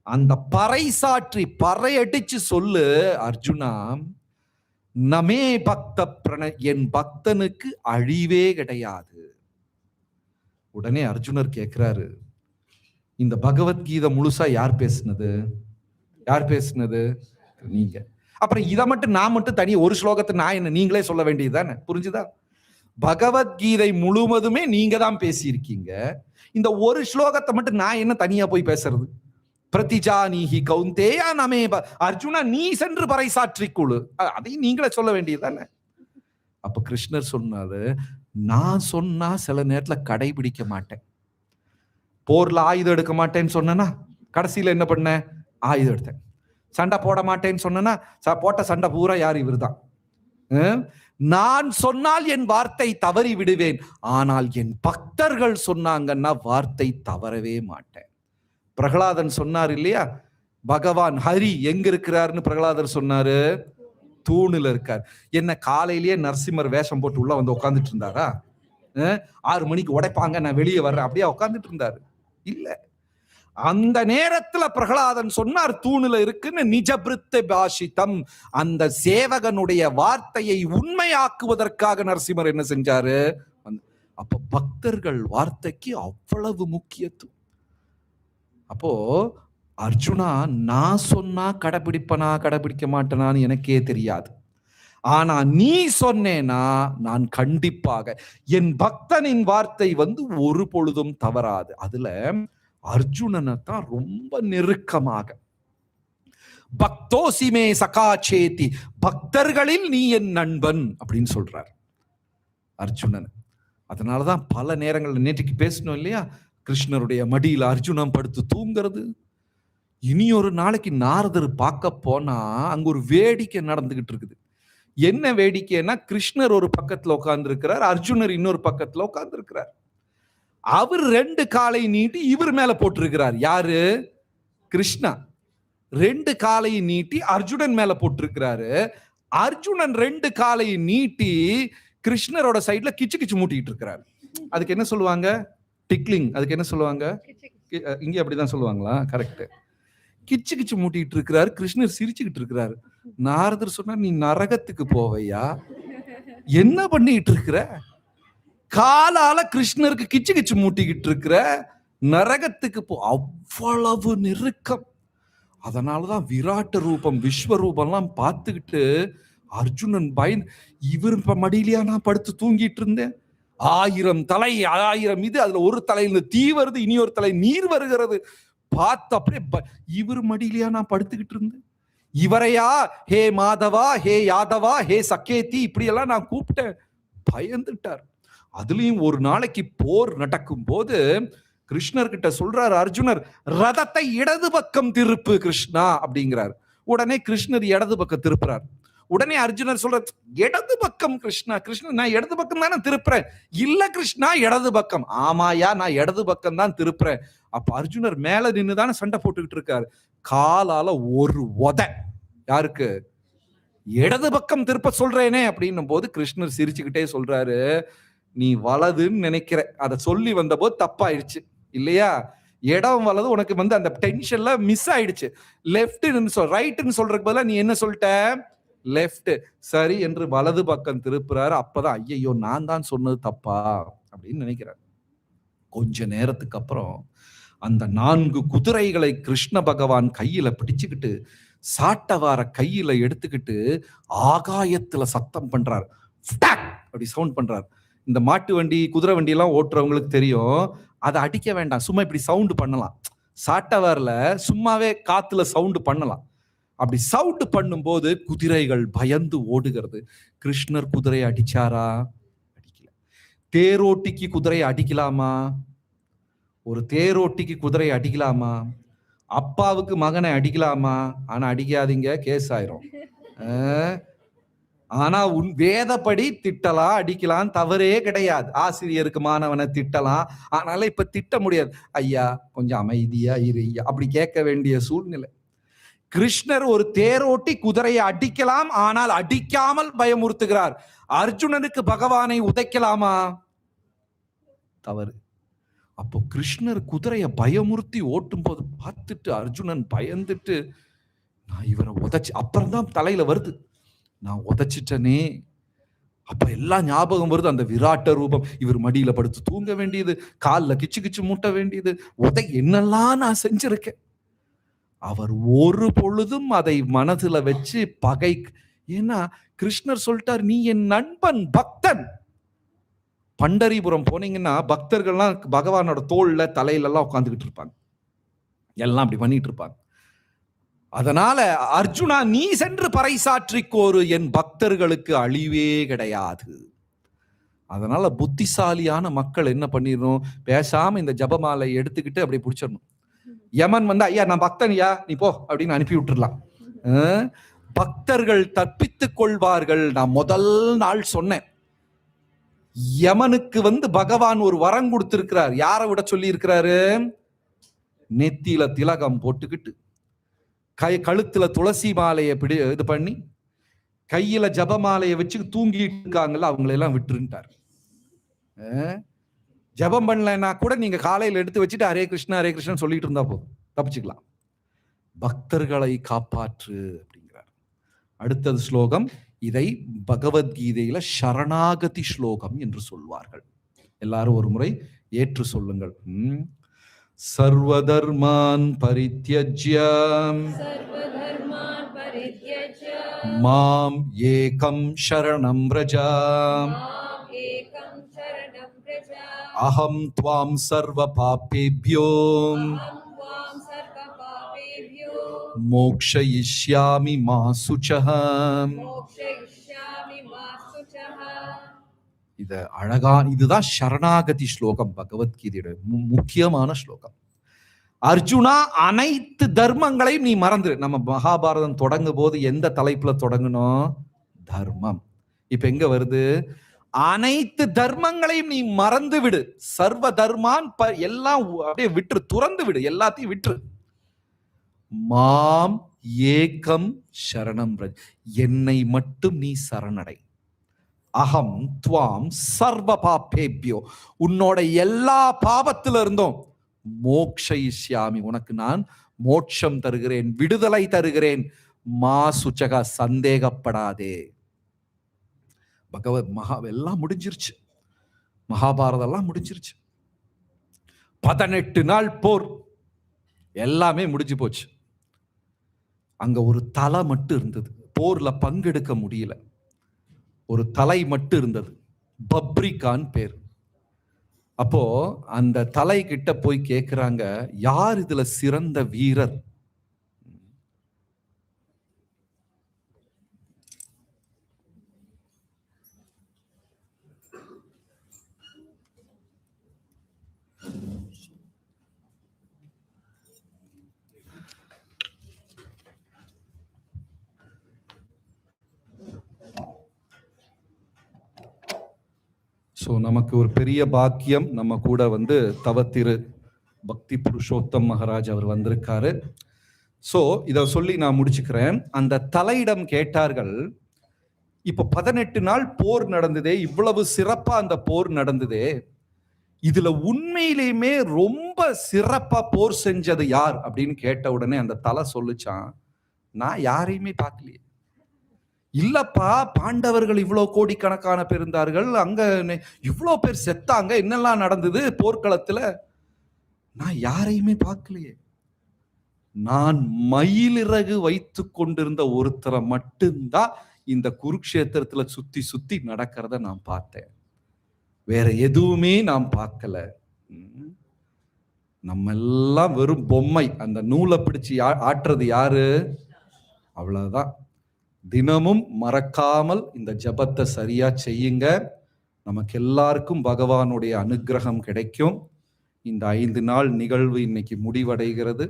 அந்த பறை சாற்றி பறை அடிச்சு சொல்லு அர்ஜுனா, நமே பக்த என் பக்தனுக்கு அழிவே கிடையாது. உடனே அர்ஜுனர் கேட்கிறாரு, இந்த பகவத்கீதை முழுசா யார் பேசுனது? நீங்க. அப்புறம் இதை மட்டும் நான் மட்டும் தனி ஒரு ஸ்லோகத்தை நான் என்ன நீங்களே சொல்ல வேண்டியதுதானே? புரிஞ்சுதா? பகவத்கீதை முழுவதுமே நீங்க தான் பேசியிருக்கீங்க. இந்த ஒரு ஸ்லோகத்தை மட்டும் நான் என்ன தனியா போய் பேசுறது? பிரதிஜானீஹி கௌந்தேயா நமே அர்ஜுனா, நீ சென்று பறைசாற்றிக்குழு. அதையும் நீங்களே சொல்ல வேண்டியதுதானே? அப்ப கிருஷ்ணர் சொன்னாரு, நான் சொன்னா சில நேரத்துல கடைபிடிக்க மாட்டேன். போர்ல ஆயுதம் எடுக்க மாட்டேன்னு சொன்னா கடைசியில என்ன பண்ண? ஆயுதம் எடுத்தேன். சண்டை போட மாட்டேன்னு சொன்னா போட்ட சண்டை பூரா யார்? இவர் தான். நான் சொன்னால் என் வார்த்தை தவறி விடுவேன், ஆனால் என் பக்தர்கள் சொன்னாங்கன்னா வார்த்தை தவறவே மாட்டேன். பிரகலாதன் சொன்னார் இல்லையா, பகவான் ஹரி எங்க இருக்கிறாருன்னு பிரகலாதர் சொன்னாரு, தூணுல இருக்கார். என்ன காலையிலேயே நரசிம்மர் வேஷம் போட்டு உள்ள உட்காந்துட்டு இருந்தாரா? 6 மணிக்கு உடைப்பாங்க, நான் வெளியே வர்றேன் அப்படியே உட்காந்துட்டு இருந்தாரு? இல்ல. அந்த நேரத்துல பிரகலாதன் சொன்னார் தூணுல இருக்குன்னு. நிஜபிருத்த பாஷிதம், அந்த சேவகனுடைய வார்த்தையை உண்மையாக்குவதற்காக நரசிம்மர் என்ன செஞ்சாரு? அப்ப பக்தர்கள் வார்த்தைக்கு அவ்வளவு முக்கியத்துவம். அப்போ அர்ஜுனா, நான் சொன்னா கடைபிடிக்க மாட்டேனான்னு எனக்கே தெரியாது. ஆனா நீ சொன்னேனா நான் கண்டிப்பாக, என் பக்தனின் வார்த்தை ஒரு பொழுதும் தவறாது. அதுல அர்ஜுனனை தான் ரொம்ப நெருக்கமாக, பக்தோசிமே சகாச்சேதி, பக்தர்களில் நீ என் நண்பன் அப்படின்னு சொல்றார் அர்ஜுனன். அதனாலதான் பல நேரங்கள்ல நேற்றுக்கு பேசணும் இல்லையா, கிருஷ்ணருடைய மடியில அர்ஜுனன் படுத்து தூங்குறது. இனி ஒரு நாளைக்கு நாரதர் பார்க்க போனா அங்க ஒரு வேடிக்கை நடந்துகிட்டு இருக்குது. என்ன வேடிக்கைன்னா, கிருஷ்ணர் ஒரு பக்கத்துல உட்கார்ந்து இருக்கிறார், அர்ஜுனர் இன்னொரு பக்கத்துல உட்கார்ந்து இருக்கிறார். அவர் 2 காலை நீட்டி இவர் மேல போட்டிருக்கிறார். யாரு? கிருஷ்ணா 2 காலை நீட்டி அர்ஜுனன் மேல போட்டிருக்கிறாரு. அர்ஜுனன் 2 காலை நீட்டி கிருஷ்ணரோட சைட்ல கிச்சு கிச்சு மூட்டிட்டு இருக்கிறார். அதுக்கு என்ன சொல்லுவாங்க? டிக்லிங். அதுக்கு என்ன சொல்லுவாங்க? இங்க அப்படிதான் சொல்லுவாங்களா? கரெக்ட். கிச்சு கிச்சு மூட்டிட்டு இருக்கிறாரு. கிருஷ்ணர் சிரிச்சுக்கிட்டு இருக்கிறாரு. நாரதர் சொன்னா, நீ நரகத்துக்கு போவையா? என்ன பண்ணிட்டு இருக்கிற? காலால கிருஷ்ணருக்கு கிச்சு கிச்சு மூட்டிக்கிட்டு இருக்கிற நரகத்துக்கு அவ்வளவு நெருக்கம். அதனாலதான் விராட்ட ரூபம் விஸ்வரூபம்லாம் பார்த்துக்கிட்டு அர்ஜுனன் பயந்து, இவர் மடியிலையா நான் படுத்து தூங்கிட்டு இருந்தேன், 1000 தலை 1000 இது, அதுல ஒரு தலையில தீ வருது, இனி ஒரு தலை நீர் வருகிறது, பார்த்து அப்படியே இவர் மடியிலையா நான் படுத்துக்கிட்டு இருந்தேன், இவரையா ஹே மாதவா ஹே யாதவா ஹே சக்கேதி இப்படி எல்லாம் நான் கூப்பிட்டேன். பயந்துட்டார். அதுலயும் ஒரு நாளைக்கு போர் நடக்கும் போது கிருஷ்ணர் கிட்ட சொல்றாரு அர்ஜுனர், ரதத்தை இடது பக்கம் திருப்பு கிருஷ்ணா அப்படிங்கிறார். உடனே கிருஷ்ணர் இடது பக்கம் திருப்புறார். உடனே அர்ஜுனர் சொல்ற, இடது பக்கம் கிருஷ்ணா, கிருஷ்ணன் நான் இடது பக்கம் தானே திருப்புறேன். இல்ல கிருஷ்ணா இடது பக்கம். ஆமாயா நான் இடது பக்கம் தான் திருப்புறேன். அப்ப அர்ஜுனர் மேல நின்னுதானே சண்டை போட்டுக்கிட்டு இருக்காரு. காலால ஒரு உத யாருக்கு, இடது பக்கம் திருப்ப சொல்றேனே அப்படின்னும் போது கிருஷ்ணர் சிரிச்சுக்கிட்டே சொல்றாரு, நீ வலதுன்னு நினைக்கிற, அதை சொல்லி வந்த போது தப்பாயிடுச்சு இல்லையா, இடம் வலது உனக்கு அந்த டென்ஷன்ல மிஸ் ஆயிடுச்சு. லெஃப்ட் ரைட்னு சொல்றதுக்கு பதிலா நீ என்ன சொல்லிட்ட, லெஃப்ட். சரி என்று வலது பக்கம் திருப்புறாரு. அப்பதான் ஐயோ நான் தான் சொன்னது தப்பா அப்படின்னு நினைக்கிறார். கொஞ்ச நேரத்துக்கு அப்புறம் அந்த 4 குதிரைகளை கிருஷ்ண பகவான் கையில பிடிச்சுக்கிட்டு சாட்டவார கையில எடுத்துக்கிட்டு ஆகாயத்துல சத்தம் பண்றார். அப்படி சவுண்ட் பண்றார். இந்த மாட்டு வண்டி குதிரை வண்டி எல்லாம் ஓட்டுறவங்களுக்கு தெரியும், அதை அடிக்க வேண்டாம், சும்மா இப்படி சவுண்ட் பண்ணலாம். சாட்டவார்ல சும்மாவே காத்துல சவுண்ட் பண்ணலாம். அப்படி சவுண்ட் பண்ணும்போது குதிரைகள் பயந்து ஓடுகிறது. கிருஷ்ணர் குதிரையை அடிச்சாரா? அடிக்கல. தேரோட்டிக்கு குதிரையை அடிக்கலாமா? ஒரு தேரோட்டிக்கு குதிரையை அடிக்கலாமா? அப்பாவுக்கு மகனை அடிக்கலாமா? ஆனா அடிக்காதீங்க, கேஸ் ஆயிரும். ஆனா உன் வேதப்படி திட்டலாம், அடிக்கலாம், தவறே கிடையாது. ஆசிரியருக்கு மாணவனை திட்டலாம், ஆனால இப்ப திட்ட முடியாது. ஐயா கொஞ்சம் அமைதியா இரு அப்படி கேட்க வேண்டிய சூழ்நிலை. கிருஷ்ணர் ஒரு தேரோட்டி குதிரையை அடிக்கலாம், ஆனால் அடிக்காமல் பயமுறுத்துகிறார். அர்ஜுனனுக்கு பகவானை உதைக்கலாமா? தவறு. அப்போ கிருஷ்ணர் குதிரையை பயமுறுத்தி ஓட்டும் போது பார்த்துட்டு அர்ஜுனன் பயந்துட்டு, நான் இவரை உதைச்சு, அப்புறம்தான் தலையில வருது, நான் உதைச்சிட்டனே. அப்ப எல்லாம் ஞாபகம் வருது. அந்த விராட்ட ரூபம், இவர் மடியில படுத்து தூங்க வேண்டியது, காலில் கிச்சு கிச்சு மூட்ட வேண்டியது, என்னெல்லாம் நான் செஞ்சிருக்கேன். அவர் ஒரு பொழுதும் அதை மனதுல வச்சு பகை, ஏன்னா கிருஷ்ணர் சொல்லிட்டார், நீ என் நண்பன் பக்தன். பண்டரிபுரம் போனீங்கன்னா பக்தர்கள்லாம் பகவானோட தோல்ல தலையில எல்லாம் உட்காந்துக்கிட்டு இருப்பாங்க, எல்லாம் அப்படி பண்ணிட்டு இருப்பாங்க. அதனால அர்ஜுனா நீ சென்று பறைசாற்றிக்கோரு, என் பக்தர்களுக்கு அழிவே கிடையாது. அதனால புத்திசாலியான மக்கள் என்ன பண்ணிடணும், பேசாம இந்த ஜபமாலை எடுத்துக்கிட்டு அப்படி பிடிச்சிடணும். யமன் ஐயா நான் பக்தன்யா நீ போ அப்படின்னு அனுப்பி விட்டுடலாம். பக்தர்கள் தப்பித்துக் கொள்வார்கள். நான் முதல் நாள் சொன்னேன், யமனுக்கு பகவான் ஒரு வரம் கொடுத்திருக்கிறார். யாரை விட சொல்லி இருக்கிறாரு? நெத்தியில திலகம் போட்டுக்கிட்டு, கழுத்துல துளசி மாலையை இது பண்ணி, கையில ஜபமாலையை வச்சு தூங்கிட்டு இருக்காங்கல்ல, அவங்களெல்லாம் விட்டுருட்டார். ஜபம் பண்ணலன்னா கூட நீங்க காலையில எடுத்து வச்சுட்டு ஹரே கிருஷ்ணன் சொல்லிட்டு இருந்தா போதும், தப்பிச்சுக்கலாம். பக்தர்களை காப்பாற்று அப்படிங்கிறார். அடுத்தது ஸ்லோகம், இதை பகவத்கீதையில சரணாகதி ஸ்லோகம் என்று சொல்வார்கள். எல்லாரும் ஒரு முறை ஏற்று சொல்லுங்கள். சர்வதர்மான் பரித்யஜ்ய மாம் ஏகம் சரணம் வ்ரஜ அஹம் த்வாம் சர்வ பாபேப்யோ மோக்ஷயிஷ்யாமி மா சுச்சஹ. இது இதுதான் சரணாகதி ஸ்லோகம், பகவத்கீதையோட முக்கியமான ஸ்லோகம். அர்ஜுனா அனைத்து தர்மங்களையும் நீ மறந்துரு. நம்ம மகாபாரதம் தொடங்கும் போது எந்த தலைப்புல தொடங்கணும்? தர்மம். இப்ப எங்க வருது? அனைத்து தர்மங்களையும் நீ மறந்து விடு. சர்வ தர்மான் எல்லாம் அப்படியே விட்டு துறந்து விடு, எல்லாத்தையும் விட்டு. மாம் ஏகம் சரணம் வ்ரஜ, என்னை மட்டும் நீ சரணடை. அகம் துவாம் சர்வ பாபேப்யோ, உன்னோட எல்லா பாவத்தில இருந்தோம் மோக்ஷயிஷ்யாமி, உனக்கு நான் மோட்சம் தருகிறேன், விடுதலை தருகிறேன். மா சுச்சக, சந்தேகப்படாதே. பகவத் மகா எல்லாம் முடிஞ்சிருச்சு. மகாபாரதம்லாம் முடிஞ்சிருச்சு. 18 நாள் போர், எல்லாமே முடிஞ்சு போச்சு. அங்க ஒரு தலை மட்டும் இருந்தது. போர்ல பங்கெடுக்க முடியல. ஒரு தலை மட்டும் இருந்தது. பப்ரிகான் பேர். அப்போ அந்த தலை கிட்ட போய் கேட்கிறாங்க, யார் இதுல சிறந்த வீரர்? ஸோ நமக்கு ஒரு பெரிய பாக்கியம், நம்ம கூட தவத்திரு பக்தி புருஷோத்தம் மகாராஜ் அவர் வந்திருக்காரு. ஸோ இதை சொல்லி நான் முடிச்சுக்கிறேன். அந்த தலையிடம் கேட்டார்கள், இப்ப 18 நாள் போர் நடந்ததே, இவ்வளவு சிறப்பா அந்த போர் நடந்ததே, இதுல உண்மையிலேயுமே ரொம்ப சிறப்பா போர் செஞ்சது யார் அப்படின்னு கேட்ட உடனே அந்த தலை சொல்லுச்சான், நான் யாரையுமே பார்க்கலையே. இல்லப்பா, பாண்டவர்கள் இவ்வளவு கோடிக்கணக்கான பேர் இருந்தார்கள், அங்க இவ்வளவு பேர் செத்தாங்க, என்னெல்லாம் நடந்தது போர்க்களத்துல, நான் யாரையுமே பார்க்கலையே. நான் மயிலிறகு வைத்து கொண்டிருந்த ஒருத்தரை மட்டும்தான் இந்த குருக்ஷேத்திரத்துல சுத்தி சுத்தி நடக்கிறத நான் பார்த்தேன். வேற எதுவுமே நான் பார்க்கல. நம்ம எல்லாம் வெறும் பொம்மை. அந்த நூலை பிடிச்சு ஆட்டுறது யாரு? அவ்வளவுதான். தினமும் மறக்காமல் இந்த ஜபத்தை சரியா செய்யுங்க. நமக்கு எல்லாருக்கும் பகவானுடைய அனுகிரகம் கிடைக்கும். இந்த 5 நாள் நிகழ்வு இன்னைக்கு முடிவடைகிறது.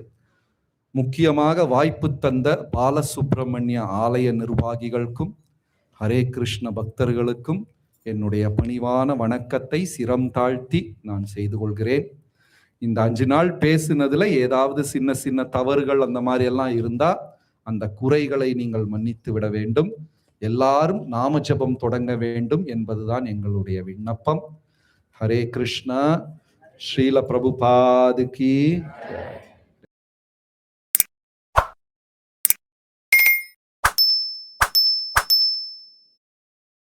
முக்கியமாக வாய்ப்பு தந்த பாலசுப்பிரமணிய ஆலய நிர்வாகிகளுக்கும் ஹரே கிருஷ்ண பக்தர்களுக்கும் என்னுடைய பணிவான வணக்கத்தை சிரம் தாழ்த்தி நான் செய்து கொள்கிறேன். இந்த 5 நாள் பேசினதுல ஏதாவது சின்ன சின்ன தவறுகள் அந்த மாதிரி எல்லாம் இருந்தா அந்த குறைகளை நீங்கள் மன்னித்து விட வேண்டும். எல்லாரும் நாம ஜபம் தொடங்க வேண்டும் என்பதுதான் எங்களுடைய விண்ணப்பம். ஹரே கிருஷ்ணா. ஸ்ரீல பிரபுபாதுக்கு